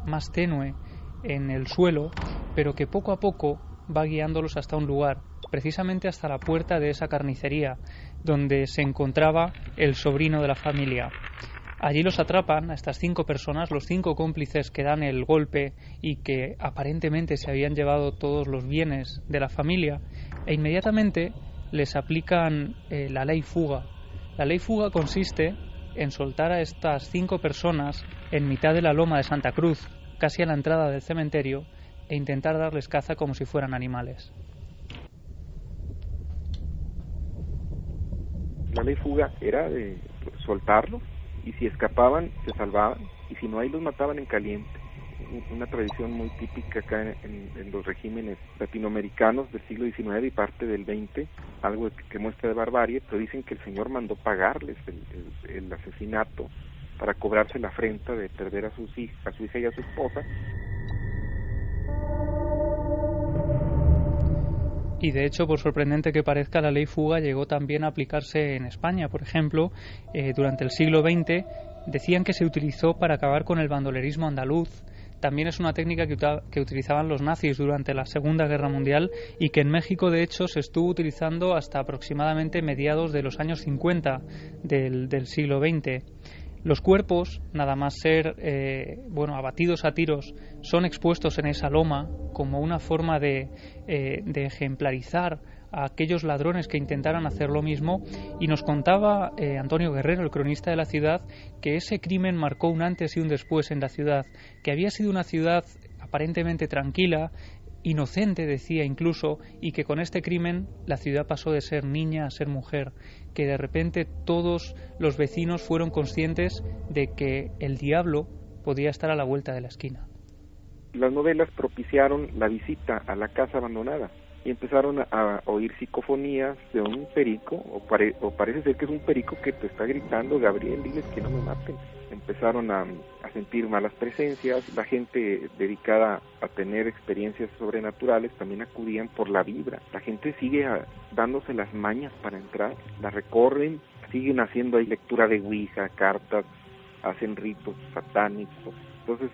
C: más tenue en el suelo, pero que poco a poco va guiándolos hasta un lugar, precisamente hasta la puerta de esa carnicería, donde se encontraba el sobrino de la familia. Allí los atrapan a estas 5 personas, los 5 cómplices que dan el golpe y que aparentemente se habían llevado todos los bienes de la familia, e inmediatamente les aplican la ley fuga. La ley fuga consiste en soltar a estas 5 personas en mitad de la loma de Santa Cruz, casi a la entrada del cementerio, e intentar darles caza como si fueran animales.
G: La ley fuga era de soltarlos, y si escapaban se salvaban, y si no, ahí los mataban en caliente. Una tradición muy típica acá en los regímenes latinoamericanos del siglo XIX y parte del XX, algo que muestra de barbarie, pero dicen que el señor mandó pagarles el asesinato para cobrarse la afrenta de perder a su hija y a su esposa.
C: Y de hecho, por sorprendente que parezca, la ley fuga llegó también a aplicarse en España. Por ejemplo, durante el siglo XX decían que se utilizó para acabar con el bandolerismo andaluz. también es una técnica que utilizaban los nazis durante la Segunda Guerra Mundial y que en México, de hecho, se estuvo utilizando hasta aproximadamente mediados de los años 50 del siglo XX. Los cuerpos, nada más ser abatidos a tiros, son expuestos en esa loma como una forma de ejemplarizar a aquellos ladrones que intentaran hacer lo mismo, y nos contaba Antonio Guerrero, el cronista de la ciudad, que ese crimen marcó un antes y un después en la ciudad, que había sido una ciudad aparentemente tranquila, inocente, decía incluso, y que con este crimen la ciudad pasó de ser niña a ser mujer, que de repente todos los vecinos fueron conscientes de que el diablo podía estar a la vuelta de la esquina.
G: Las novelas propiciaron la visita a la casa abandonada y empezaron a oír psicofonías de un perico, o parece ser que es un perico que te está gritando: Gabriel, diles que no me maten. Empezaron a sentir malas presencias. La gente dedicada a tener experiencias sobrenaturales también acudían por la vibra. La gente sigue dándose las mañas para entrar, la recorren, siguen haciendo ahí lectura de Ouija, cartas, hacen ritos satánicos. Entonces,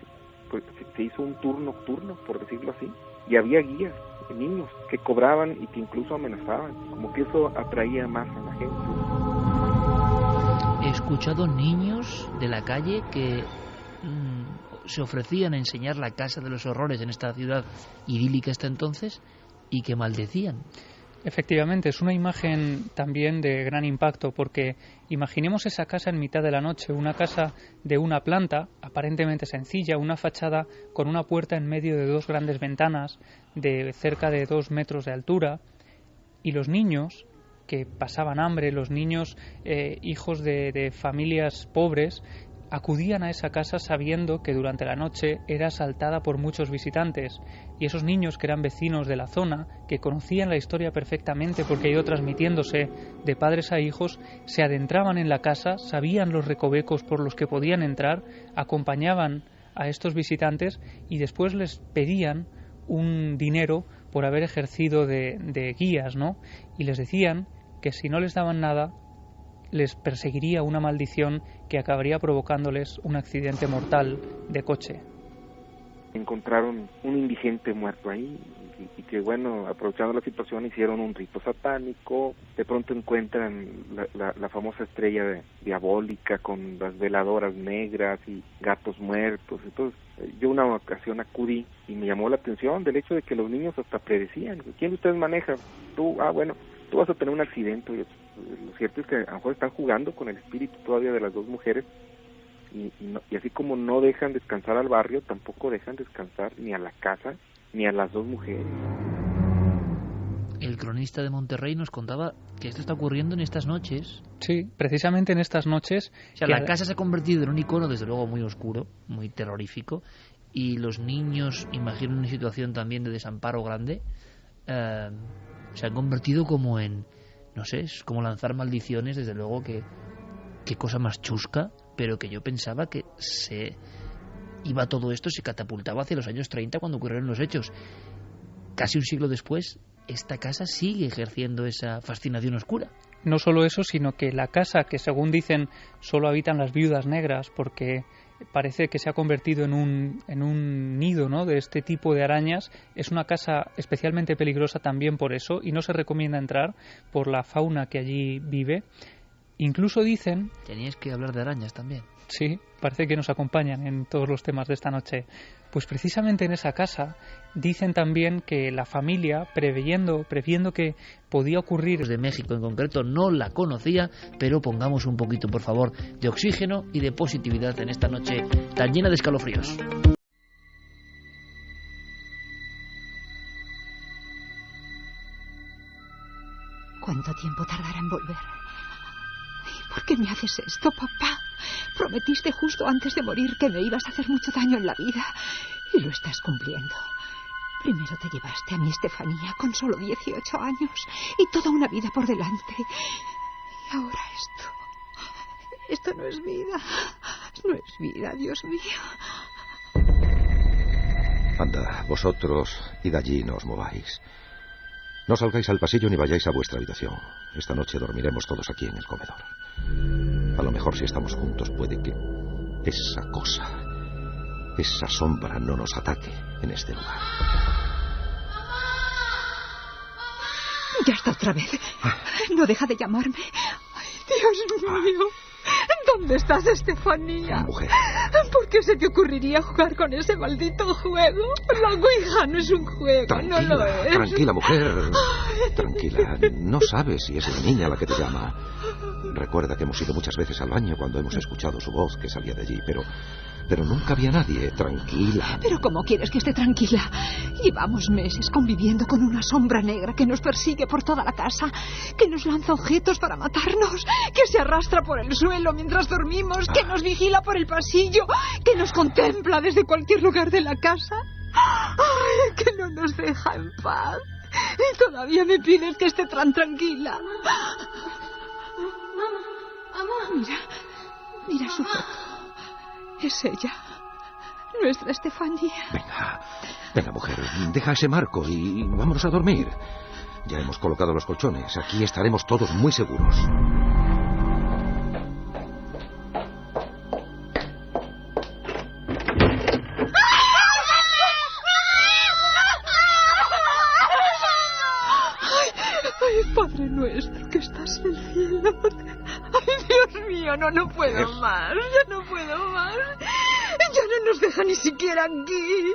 G: pues se hizo un tour nocturno, por decirlo así, y había guías, niños que cobraban y que incluso amenazaban, como que eso atraía más a la gente.
A: He escuchado niños de la calle que se ofrecían a enseñar la casa de los horrores en esta ciudad idílica hasta entonces y que maldecían.
C: Efectivamente, es una imagen también de gran impacto, porque imaginemos esa casa en mitad de la noche, una casa de una planta, aparentemente sencilla, una fachada con una puerta en medio de dos grandes ventanas de cerca de 2 metros de altura, y los niños que pasaban hambre, los niños hijos de familias pobres, acudían a esa casa sabiendo que durante la noche era asaltada por muchos visitantes, y esos niños, que eran vecinos de la zona, que conocían la historia perfectamente porque ha ido transmitiéndose de padres a hijos, se adentraban en la casa, sabían los recovecos por los que podían entrar, acompañaban a estos visitantes y después les pedían un dinero por haber ejercido de guías, ¿no? Y les decían que si no les daban nada, les perseguiría una maldición que acabaría provocándoles un accidente mortal de coche.
G: Encontraron un indigente muerto ahí y que, bueno, aprovechando la situación, hicieron un rito satánico. De pronto encuentran la famosa estrella diabólica con las veladoras negras y gatos muertos. Entonces, yo una ocasión acudí y me llamó la atención del hecho de que los niños hasta predecían: ¿quién de ustedes maneja? Tú, bueno, tú vas a tener un accidente. Lo cierto es que a lo mejor están jugando con el espíritu todavía de las dos mujeres, y así como no dejan descansar al barrio, tampoco dejan descansar ni a la casa ni a las dos mujeres.
A: El cronista de Monterrey nos contaba que esto está ocurriendo en estas noches.
C: Sí, precisamente en estas noches.
A: O sea, la casa se ha convertido en un icono, desde luego, muy oscuro, muy terrorífico, y los niños, imagino una situación también de desamparo grande, se han convertido como en, no sé, es como lanzar maldiciones, desde luego, qué cosa más chusca, pero que yo pensaba que todo esto se catapultaba hacia los años 30 cuando ocurrieron los hechos. Casi un siglo después, esta casa sigue ejerciendo esa fascinación oscura.
C: No solo eso, sino que la casa, que según dicen solo habitan las viudas negras, porque parece que se ha convertido en un nido, ¿no?, de este tipo de arañas, es una casa especialmente peligrosa también por eso, y no se recomienda entrar por la fauna que allí vive. Incluso dicen...
A: Tenías que hablar de arañas también.
C: Sí, parece que nos acompañan en todos los temas de esta noche. Pues precisamente en esa casa dicen también que la familia, previendo que podía ocurrir...
A: De México en concreto no la conocía, pero pongamos un poquito, por favor, de oxígeno y de positividad en esta noche tan llena de escalofríos.
H: ¿Cuánto tiempo tardará en volver? ¿Por qué me haces esto, papá? Prometiste justo antes de morir que me ibas a hacer mucho daño en la vida, y lo estás cumpliendo. Primero te llevaste a mi Estefanía con solo 18 años y toda una vida por delante. Y ahora esto no es vida. No es vida, Dios mío.
I: Anda, vosotros, id allí, no os mováis. No salgáis al pasillo ni vayáis a vuestra habitación. Esta noche dormiremos todos aquí en el comedor. A lo mejor si estamos juntos puede que esa cosa esa sombra no nos ataque en este lugar.
H: Ya está otra vez. No deja de llamarme. Ay, Dios mío. ¿Dónde estás, Estefanía?
I: Mujer.
H: ¿Por qué se te ocurriría jugar con ese maldito juego? La Ouija no es un juego,
I: Tranquila,
H: no lo es.
I: Tranquila, mujer. Tranquila. No sabes si es la niña la que te llama. Recuerda que hemos ido muchas veces al baño cuando hemos escuchado su voz que salía de allí, pero nunca había nadie. Tranquila.
H: ¿Pero cómo quieres que esté tranquila? Llevamos meses conviviendo con una sombra negra que nos persigue por toda la casa, que nos lanza objetos para matarnos, que se arrastra por el suelo mientras dormimos, que nos vigila por el pasillo, que nos contempla desde cualquier lugar de la casa. ¡Ay, que no nos deja en paz! Y todavía me pides que esté tan tranquila. Mira su foto. Es ella, nuestra Estefanía.
I: Venga, mujer, deja ese marco y vámonos a dormir. Ya hemos colocado los colchones. Aquí estaremos todos muy seguros.
H: Ay, Padre nuestro que estás en el cielo. Ay, Dios mío, no puedo más. Ya no puedo más. Ya no nos deja ni siquiera aquí.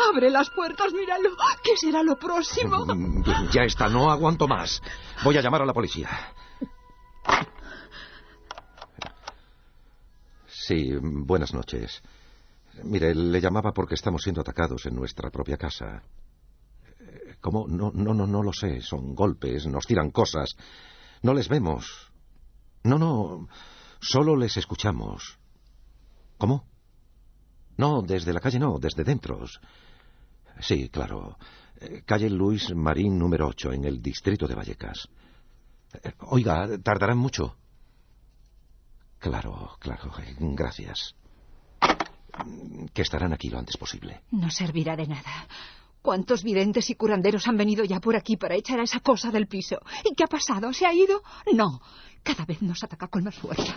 H: Abre las puertas, míralo. ¿Qué será lo próximo?
I: Ya está, no aguanto más. Voy a llamar a la policía. Sí, buenas noches. Mire, le llamaba porque estamos siendo atacados en nuestra propia casa. ¿Cómo? No lo sé. Son golpes, nos tiran cosas. No les vemos. No. Solo les escuchamos. ¿Cómo? No, desde la calle no, desde dentro. Sí, claro. Calle Luis Marín, número 8, en el distrito de Vallecas. Oiga, ¿tardarán mucho? Claro. Gracias. Que estarán aquí lo antes posible.
H: No servirá de nada. ¿Cuántos videntes y curanderos han venido ya por aquí para echar a esa cosa del piso? ¿Y qué ha pasado? ¿Se ha ido? No. Cada vez nos ataca con más fuerza.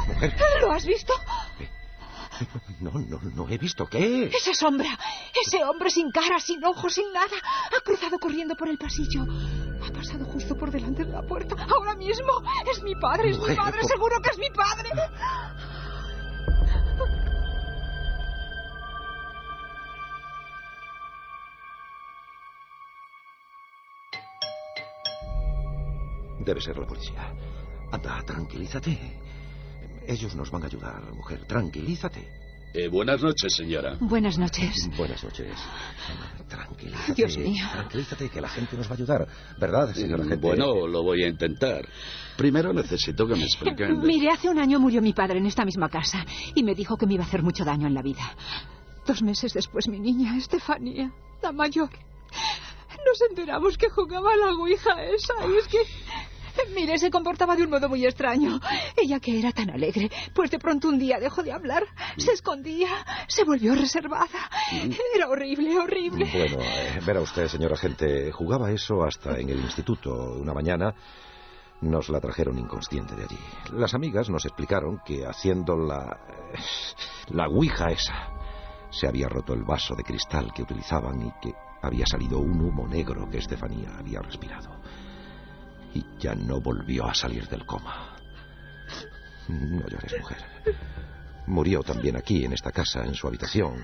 I: Mujer.
H: ¿Lo has visto?
I: No he visto. ¿Qué es?
H: Esa sombra. Ese hombre sin cara, sin ojos, sin nada. Ha cruzado corriendo por el pasillo. Ha pasado justo por delante de la puerta. Ahora mismo. Es mi padre,
I: Mujer,
H: mi padre. Seguro que es mi padre.
I: Debe ser la policía. Anda, tranquilízate. Ellos nos van a ayudar, mujer. Tranquilízate.
J: Buenas noches, señora.
H: Buenas noches.
I: Buenas noches. Tranquilízate.
H: Dios mío.
I: Tranquilízate, que la gente nos va a ayudar. ¿Verdad, señora gente?
J: Bueno, lo voy a intentar. Primero necesito que me expliquen...
H: Mire, hace un año murió mi padre en esta misma casa y me dijo que me iba a hacer mucho daño en la vida. 2 meses después mi niña, Estefanía, la mayor, nos enteramos que jugaba a la ouija esa y es que... Mire, se comportaba de un modo muy extraño. Ella que era tan alegre, pues de pronto un día dejó de hablar, se escondía, se volvió reservada. Era horrible.
I: Bueno, verá usted, señora agente, jugaba eso hasta en el instituto. Una mañana nos la trajeron inconsciente de allí. Las amigas nos explicaron que haciendo la ouija esa, se había roto el vaso de cristal que utilizaban y que había salido un humo negro que Estefanía había respirado. Y ya no volvió a salir del coma. No llores, mujer. Murió también aquí, en esta casa, en su habitación,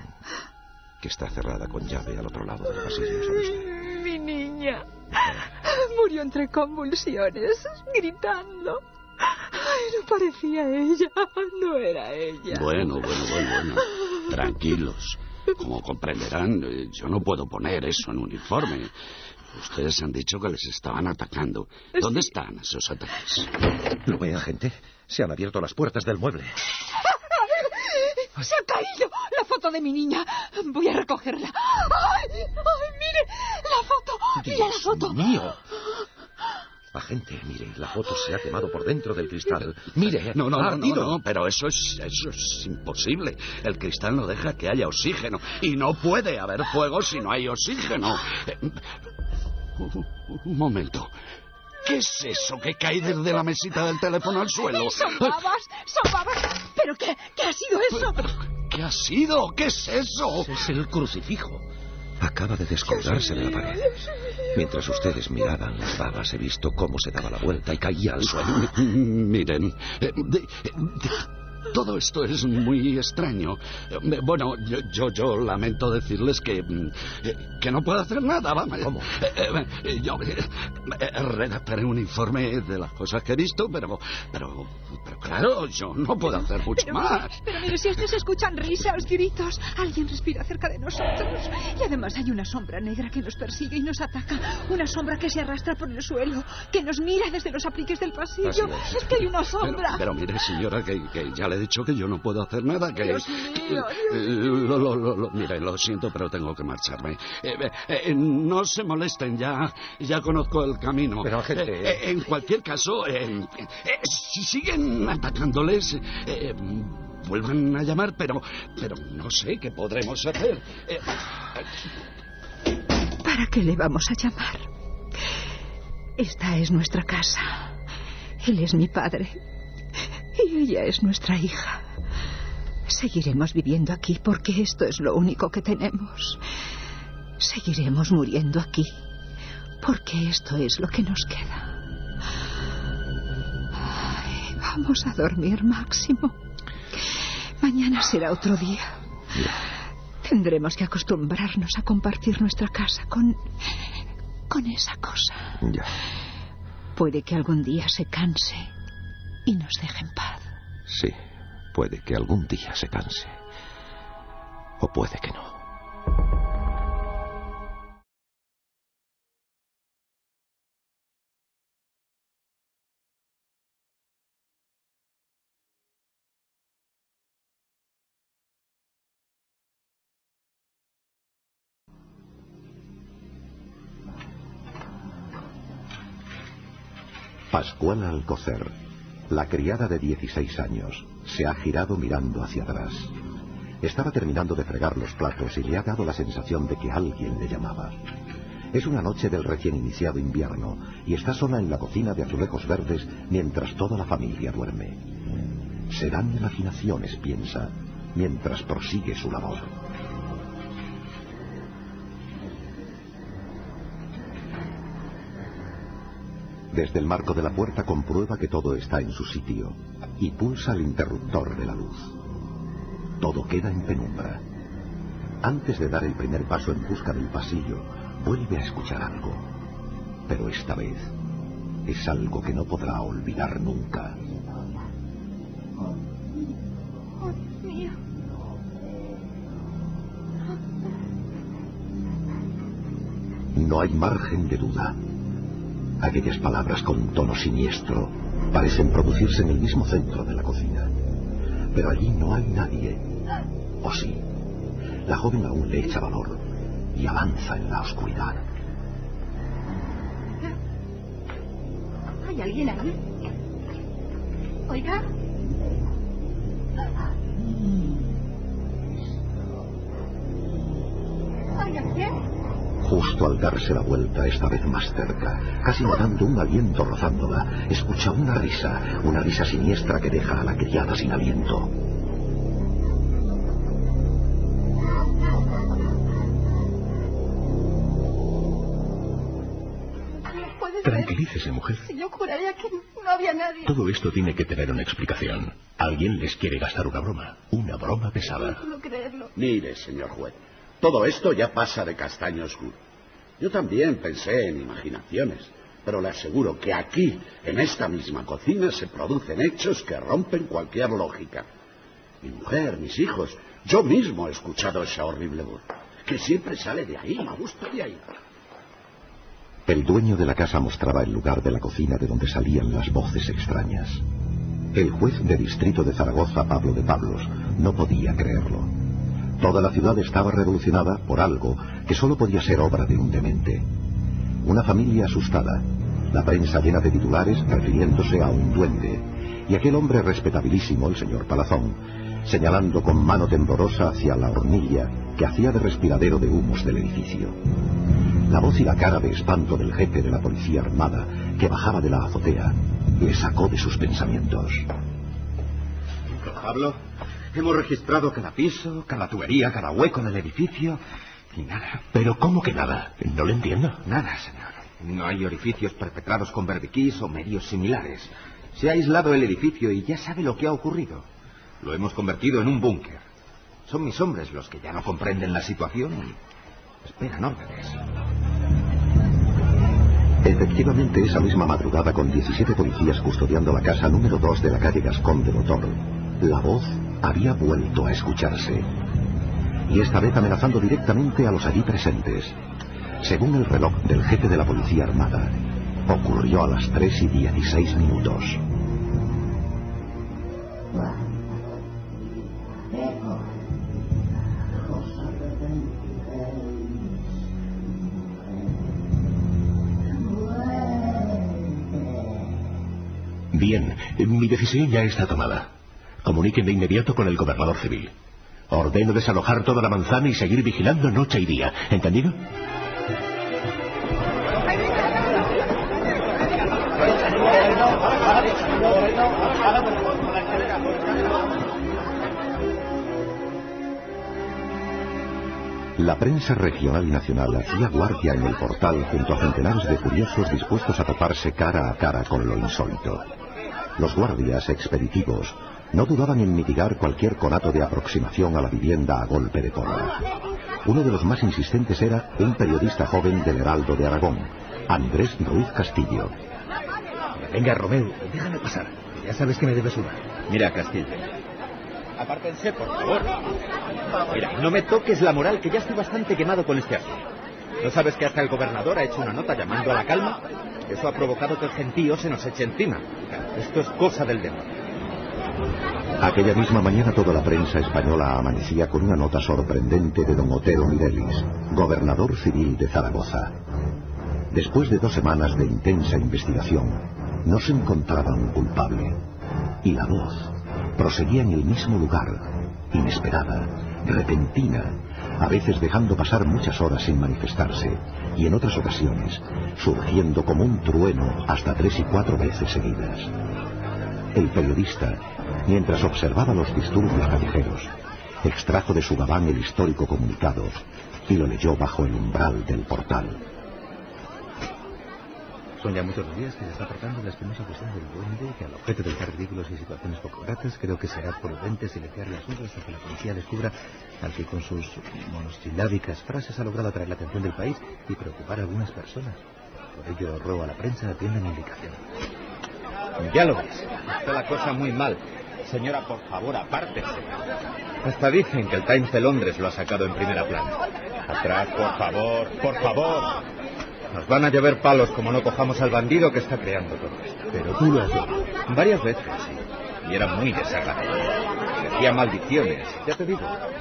I: que está cerrada con llave al otro lado del pasillo, ¿sabe usted?
H: Mi niña murió entre convulsiones, gritando. Ay, no parecía ella, no era ella.
J: Bueno. Tranquilos. Como comprenderán, yo no puedo poner eso en uniforme. Ustedes han dicho que les estaban atacando. ¿Dónde están esos ataques?
I: ¿Lo ve, agente? Se han abierto las puertas del mueble.
H: ¡Se ha caído la foto de mi niña! Voy a recogerla. ¡Ay, mire! ¡La foto! ¡Mira la foto!
I: ¡Dios mío! Agente, mire, la foto se ha quemado por dentro del cristal. Mire,
J: no, pero eso es imposible. El cristal no deja que haya oxígeno. Y no puede haber fuego si no hay oxígeno. Un momento. ¿Qué es eso que cae desde la mesita del teléfono al suelo?
H: Son babas. ¿Pero qué ha sido eso?
J: ¿Qué ha sido? ¿Qué es eso?
I: Es el crucifijo. Acaba de descolgarse de la pared. Mientras ustedes miraban las babas, he visto cómo se daba la vuelta y caía al suelo.
J: Miren, todo esto es muy extraño. Bueno, yo lamento decirles que no puedo hacer nada, vamos.
I: ¿Cómo?
J: Yo redactaré un informe de las cosas que he visto, pero claro, yo no puedo hacer mucho más.
H: Pero mire, si se escuchan risas, gritos, alguien respira cerca de nosotros. Y además hay una sombra negra que nos persigue y nos ataca. Una sombra que se arrastra por el suelo, que nos mira desde los apliques del pasillo. Es que hay una sombra.
J: Pero mire, señora, que ya le he dicho que yo no puedo hacer nada, que...
H: Dios mío.
J: Mire, lo siento, pero tengo que marcharme. No se molesten, ya conozco el camino.
I: Pero, gente...
J: en cualquier caso, si siguen atacándoles, vuelvan a llamar, pero no sé qué podremos hacer.
H: ¿Para qué le vamos a llamar? Esta es nuestra casa. Él es mi padre. Y ella es nuestra hija. Seguiremos viviendo aquí porque esto es lo único que tenemos. Seguiremos muriendo aquí porque esto es lo que nos queda. Ay, vamos a dormir, Máximo. Mañana será otro día. Tendremos que acostumbrarnos a compartir nuestra casa con esa cosa.
I: Ya.
H: Puede que algún día se canse y nos deje en paz.
I: Sí, puede que algún día se canse. O puede que no. Pascuala Alcocer, la criada de 16 años, se ha girado mirando hacia atrás. Estaba terminando de fregar los platos y le ha dado la sensación de que alguien le llamaba. Es una noche del recién iniciado invierno y está sola en la cocina de azulejos verdes mientras toda la familia duerme. Serán imaginaciones, piensa, mientras prosigue su labor. Desde el marco de la puerta comprueba que todo está en su sitio y pulsa el interruptor de la luz. Todo queda en penumbra. Antes de dar el primer paso en busca del pasillo, vuelve a escuchar algo. Pero esta vez es algo que no podrá olvidar nunca.
H: Oh, mío.
I: No hay margen de duda. Aquellas palabras con tono siniestro parecen producirse en el mismo centro de la cocina. Pero allí no hay nadie. ¿O sí? La joven aún le echa valor y avanza en la oscuridad.
H: ¿Hay alguien ahí? Oiga. ¿Hay alguien?
I: Justo al darse la vuelta, esta vez más cerca, casi notando un aliento rozándola, escucha una risa siniestra que deja a la criada sin aliento. Tranquilícese, mujer.
H: Si yo juraría que no había nadie.
I: Todo esto tiene que tener una explicación. Alguien les quiere gastar una broma pesada.
H: No puedo creerlo.
J: Mire, señor juez, todo esto ya pasa de castaño oscuro. Yo también pensé en imaginaciones, pero le aseguro que aquí, en esta misma cocina, se producen hechos que rompen cualquier lógica. Mi mujer, mis hijos, yo mismo he escuchado esa horrible voz, que siempre sale de ahí, justo de ahí.
I: El dueño de la casa mostraba el lugar de la cocina de donde salían las voces extrañas. El juez de distrito de Zaragoza, Pablo de Pablos, no podía creerlo. Toda la ciudad estaba revolucionada por algo que solo podía ser obra de un demente. Una familia asustada, la prensa llena de titulares refiriéndose a un duende, y aquel hombre respetabilísimo, el señor Palazón, señalando con mano temblorosa hacia la hornilla que hacía de respiradero de humos del edificio. La voz y la cara de espanto del jefe de la policía armada, que bajaba de la azotea, le sacó de sus pensamientos.
K: Pablo, Hemos registrado cada piso, cada tubería, cada hueco del edificio y nada.
L: ¿Pero cómo que nada? No lo entiendo.
K: Nada, señor. No hay orificios perpetrados con barbiquís o medios similares. Se ha aislado el edificio y ya sabe lo que ha ocurrido. Lo hemos convertido en un búnker. Son mis hombres los que ya no comprenden la situación y esperan órdenes.
I: Efectivamente, esa misma madrugada, con 17 policías custodiando la casa número 2 de la calle Gascón de Motor, la voz había vuelto a escucharse. Y esta vez amenazando directamente a los allí presentes. Según el reloj del jefe de la Policía Armada, ocurrió a las 3:16.
L: Bien, mi decisión ya está tomada. Comuniquen de inmediato con el gobernador civil. Ordeno desalojar toda la manzana y seguir vigilando noche y día. ¿Entendido?
I: La prensa regional y nacional hacía guardia en el portal junto a centenares de curiosos dispuestos a toparse cara a cara con lo insólito. Los guardias expeditivos no dudaban en mitigar cualquier conato de aproximación a la vivienda a golpe de porra. Uno de los más insistentes era un periodista joven del Heraldo de Aragón, Andrés Ruiz Castillo.
M: Venga, Romeo, déjame pasar. Ya sabes que me debes una.
N: Mira, Castillo. Apártense, por favor. Mira, no me toques la moral, que ya estoy bastante quemado con este asunto. ¿No sabes que hasta el gobernador ha hecho una nota llamando a la calma? Eso ha provocado que el gentío se nos eche encima. Esto es cosa del demonio.
I: Aquella misma mañana toda la prensa española amanecía con una nota sorprendente de don Otero Mirelis, gobernador civil de Zaragoza. Después de 2 semanas de intensa investigación, no se encontraba un culpable. Y la voz proseguía en el mismo lugar, inesperada, repentina, a veces dejando pasar muchas horas sin manifestarse, y en otras ocasiones surgiendo como un trueno hasta 3 y 4 veces seguidas. El periodista, mientras observaba los disturbios callejeros, extrajo de su gabán el histórico comunicado y lo leyó bajo el umbral del portal.
M: Son ya muchos los días que se está tratando la espinosa cuestión del duende, que al objeto de evitar ridículos y situaciones poco gratas, creo que será prudente silenciar el asunto hasta que la policía descubra al que con sus monosilábicas frases ha logrado atraer la atención del país y preocupar a algunas personas. Por ello ruego a la prensa atienda mi indicación.
N: Ya lo ves, está la cosa muy mal. Señora, por favor, apártese. Hasta dicen que el Times de Londres lo ha sacado en primera plana. Atrás, por favor, por favor. Nos van a llover palos como no cojamos al bandido que está creando todo esto.
M: Pero tú lo has hecho.
N: Varias veces, sí. Y era muy desagradable. Decía maldiciones. Ya te digo,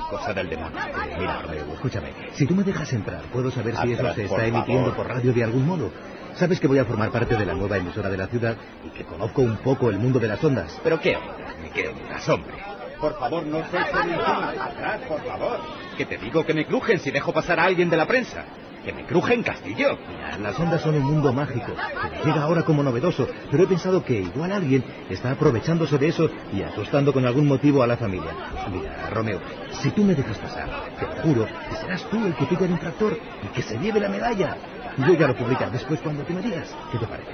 N: cosa del demonio.
M: Mira, Romeo, escúchame. Si tú me dejas entrar, ¿puedo saber si eso se está emitiendo por radio de algún modo? Sabes que voy a formar parte de la nueva emisora de la ciudad y que conozco un poco el mundo de las ondas.
N: ¿Pero qué ondas? Ni qué ondas, hombre. Por favor, no se echen encima. Atrás, por favor. Que te digo que me crujen si dejo pasar a alguien de la prensa. ¡Que me crujen, Castillo!
M: Mira, las ondas son un mundo mágico, que me llega ahora como novedoso, pero he pensado que igual alguien está aprovechándose de eso y asustando con algún motivo a la familia. Mira, Romeo, si tú me dejas pasar, te lo juro que serás tú el que pille al infractor y que se lleve la medalla. Yo ya lo publicaré después cuando tú me digas. ¿Qué te parece?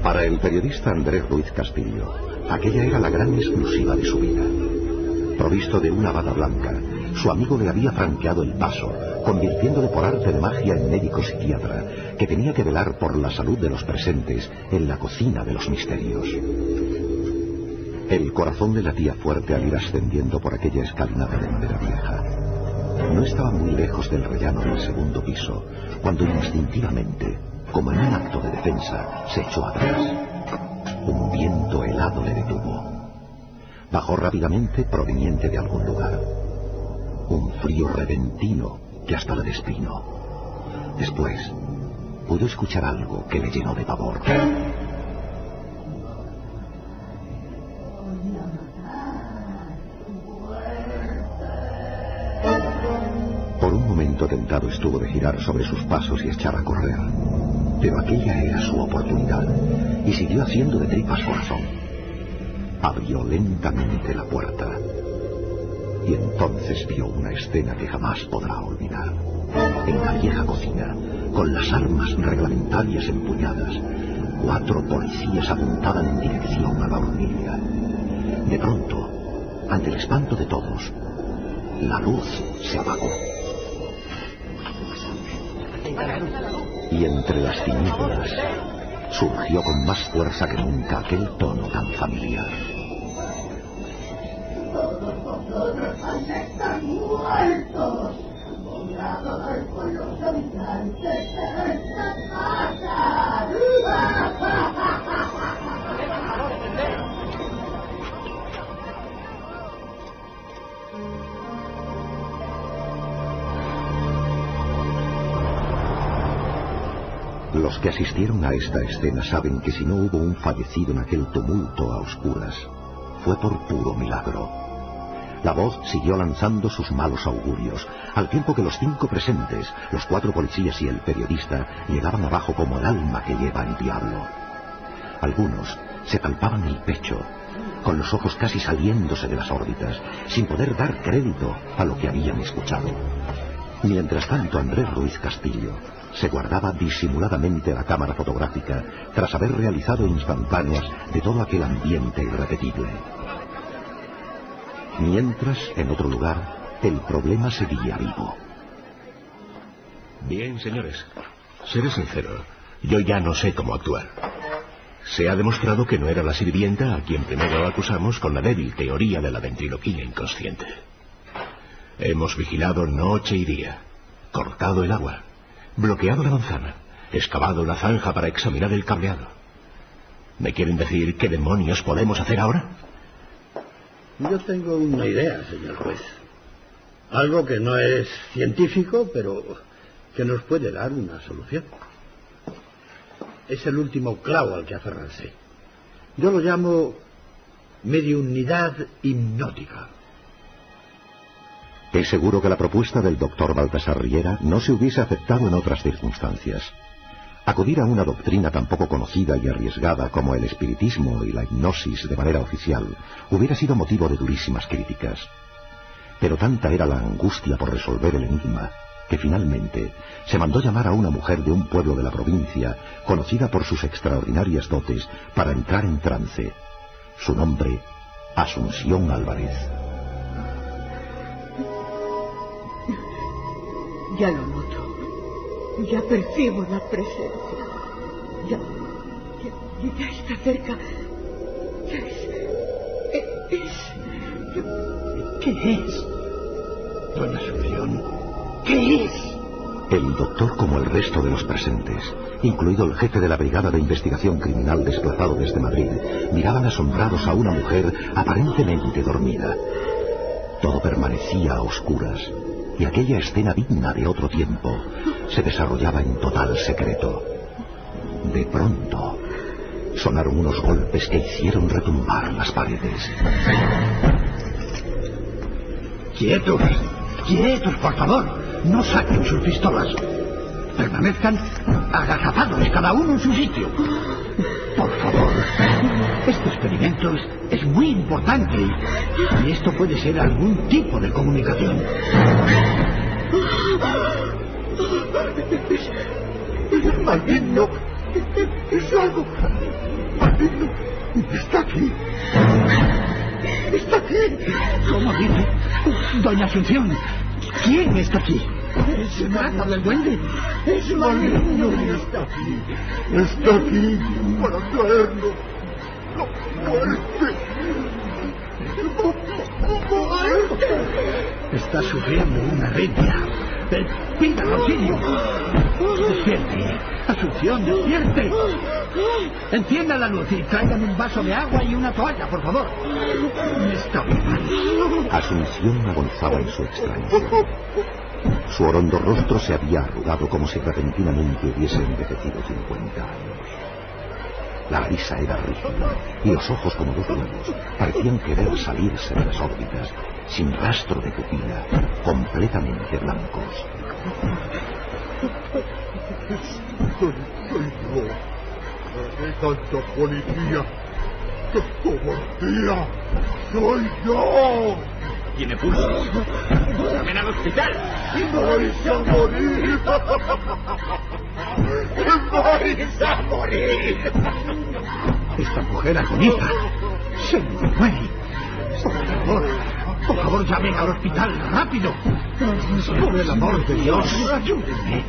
I: Para el periodista Andrés Ruiz Castillo, aquella era la gran exclusiva de su vida. Provisto de una bata blanca, su amigo le había franqueado el paso, convirtiéndole por arte de magia en médico psiquiatra, que tenía que velar por la salud de los presentes en la cocina de los misterios. El corazón le latía fuerte al ir ascendiendo por aquella escalinata de madera vieja. No estaba muy lejos del rellano del segundo piso, cuando instintivamente, como en un acto de defensa, se echó atrás. Un viento helado le detuvo. Bajó rápidamente, proveniente de algún lugar. Un frío repentino que hasta le despeinó. Después, pudo escuchar algo que le llenó de pavor. Por un momento tentado estuvo de girar sobre sus pasos y echar a correr. Pero aquella era su oportunidad, y siguió haciendo de tripas corazón. abrió lentamente la puerta. Y entonces vio una escena que jamás podrá olvidar. En la vieja cocina, con las armas reglamentarias empuñadas, 4 policías apuntaban en dirección a la hornilla. De pronto, ante el espanto de todos, la luz se apagó. Y entre las tinieblas surgió con más fuerza que nunca aquel tono tan familiar.
O: ¡Están muertos! ¡Abominados del pueblo los habitantes de esta casa!
I: Los que asistieron a esta escena saben que si no hubo un fallecido en aquel tumulto a oscuras, fue por puro milagro. La voz siguió lanzando sus malos augurios, al tiempo que los 5 presentes, los 4 policías y el periodista, llegaban abajo como el alma que lleva el diablo. Algunos se palpaban el pecho, con los ojos casi saliéndose de las órbitas, sin poder dar crédito a lo que habían escuchado. Mientras tanto, Andrés Ruiz Castillo se guardaba disimuladamente la cámara fotográfica tras haber realizado instantáneas de todo aquel ambiente irrepetible. Mientras, en otro lugar, el problema seguía vivo.
L: Bien, señores, seré sincero, yo ya no sé cómo actuar. Se ha demostrado que no era la sirvienta a quien primero acusamos con la débil teoría de la ventriloquía inconsciente. Hemos vigilado noche y día, cortado el agua, bloqueado la manzana, excavado la zanja para examinar el cableado. ¿Me quieren decir qué demonios podemos hacer ahora?
P: Yo tengo una idea, señor juez. Algo que no es científico, pero que nos puede dar una solución. Es el último clavo al que aferrarse. Yo lo llamo mediunidad hipnótica.
I: Es seguro que la propuesta del doctor Baltasar Riera no se hubiese aceptado en otras circunstancias. Acudir a una doctrina tan poco conocida y arriesgada como el espiritismo y la hipnosis de manera oficial hubiera sido motivo de durísimas críticas. Pero tanta era la angustia por resolver el enigma que finalmente se mandó llamar a una mujer de un pueblo de la provincia, conocida por sus extraordinarias dotes, para entrar en trance. Su nombre, Asunción Álvarez.
H: Ya lo noto. Ya percibo la presencia. Ya está cerca. ¿Qué es?
P: Doña Asunción, ¿qué es?
I: El doctor, como el resto de los presentes, incluido el jefe de la Brigada de Investigación Criminal desplazado desde Madrid, miraban asombrados a una mujer aparentemente dormida. Todo permanecía a oscuras, y aquella escena digna de otro tiempo se desarrollaba en total secreto. De pronto, sonaron unos golpes que hicieron retumbar las paredes.
P: ¡Quietos! ¡Quietos, por favor! No saquen sus pistolas. Permanezcan agazapados, cada uno en su sitio. Por favor. Este experimento es muy importante y esto puede ser algún tipo de comunicación. Es maligno. Es algo maligno. Está aquí. Está aquí. ¿Cómo dice? Doña Asunción, ¿quién está aquí? Se trata del duende. Es maligno. Está aquí. Está aquí para traerlo. ¡Muerte! Está sufriendo una arritmia. ¡Pida auxilio! ¡Despierte! ¡Asunción, despierte! Encienda la luz y traigan un vaso de agua y una toalla, por favor. Está bien.
I: Asunción agonzaba en su extrañeza. Su orondo rostro se había arrugado como si repentinamente hubiese envejecido 50 años. La risa era rígida y los ojos, como dos huevos, parecían querer salirse de las órbitas, sin rastro de pupila, completamente blancos.
O: Soy yo. Hay tanta policía ¡Cobardía! ¡Soy yo!
K: Tiene pulsos. ¡Llamen al hospital!
O: ¡Vais a morir! ¡Vais a morir!
J: Esta mujer agoniza. Se muere. Por favor, llamen al hospital, rápido. Por el amor de Dios, ayúdenme.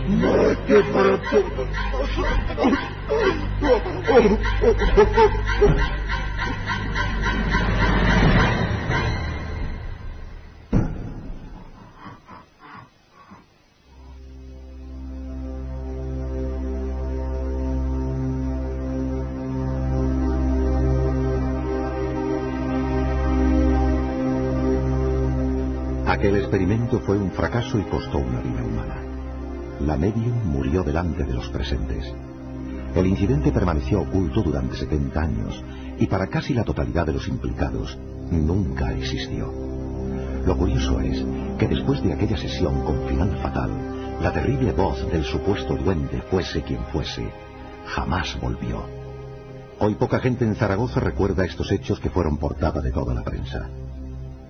O: ¡Muerte para todos!
I: Aquel experimento fue un fracaso y costó una vida humana. La medium murió delante de los presentes. El incidente permaneció oculto durante 70 años y para casi la totalidad de los implicados nunca existió. Lo curioso es que después de aquella sesión con final fatal, la terrible voz del supuesto duende, fuese quien fuese, jamás volvió. Hoy poca gente en Zaragoza recuerda estos hechos que fueron portada de toda la prensa.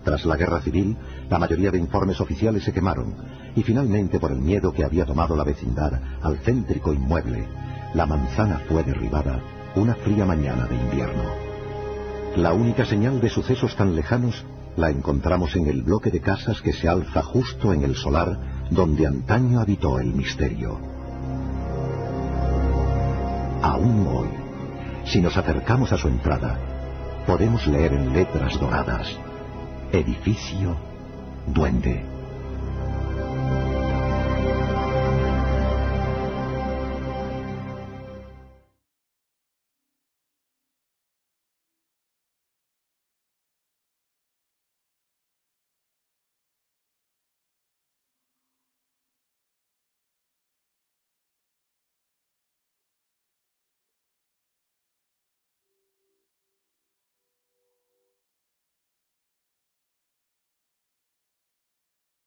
I: Tras la guerra civil, la mayoría de informes oficiales se quemaron y finalmente, por el miedo que había tomado la vecindad al céntrico inmueble, la manzana fue derribada una fría mañana de invierno. La única señal de sucesos tan lejanos la encontramos en el bloque de casas que se alza justo en el solar donde antaño habitó el misterio. Aún hoy, si nos acercamos a su entrada, podemos leer en letras doradas: Edificio Duende.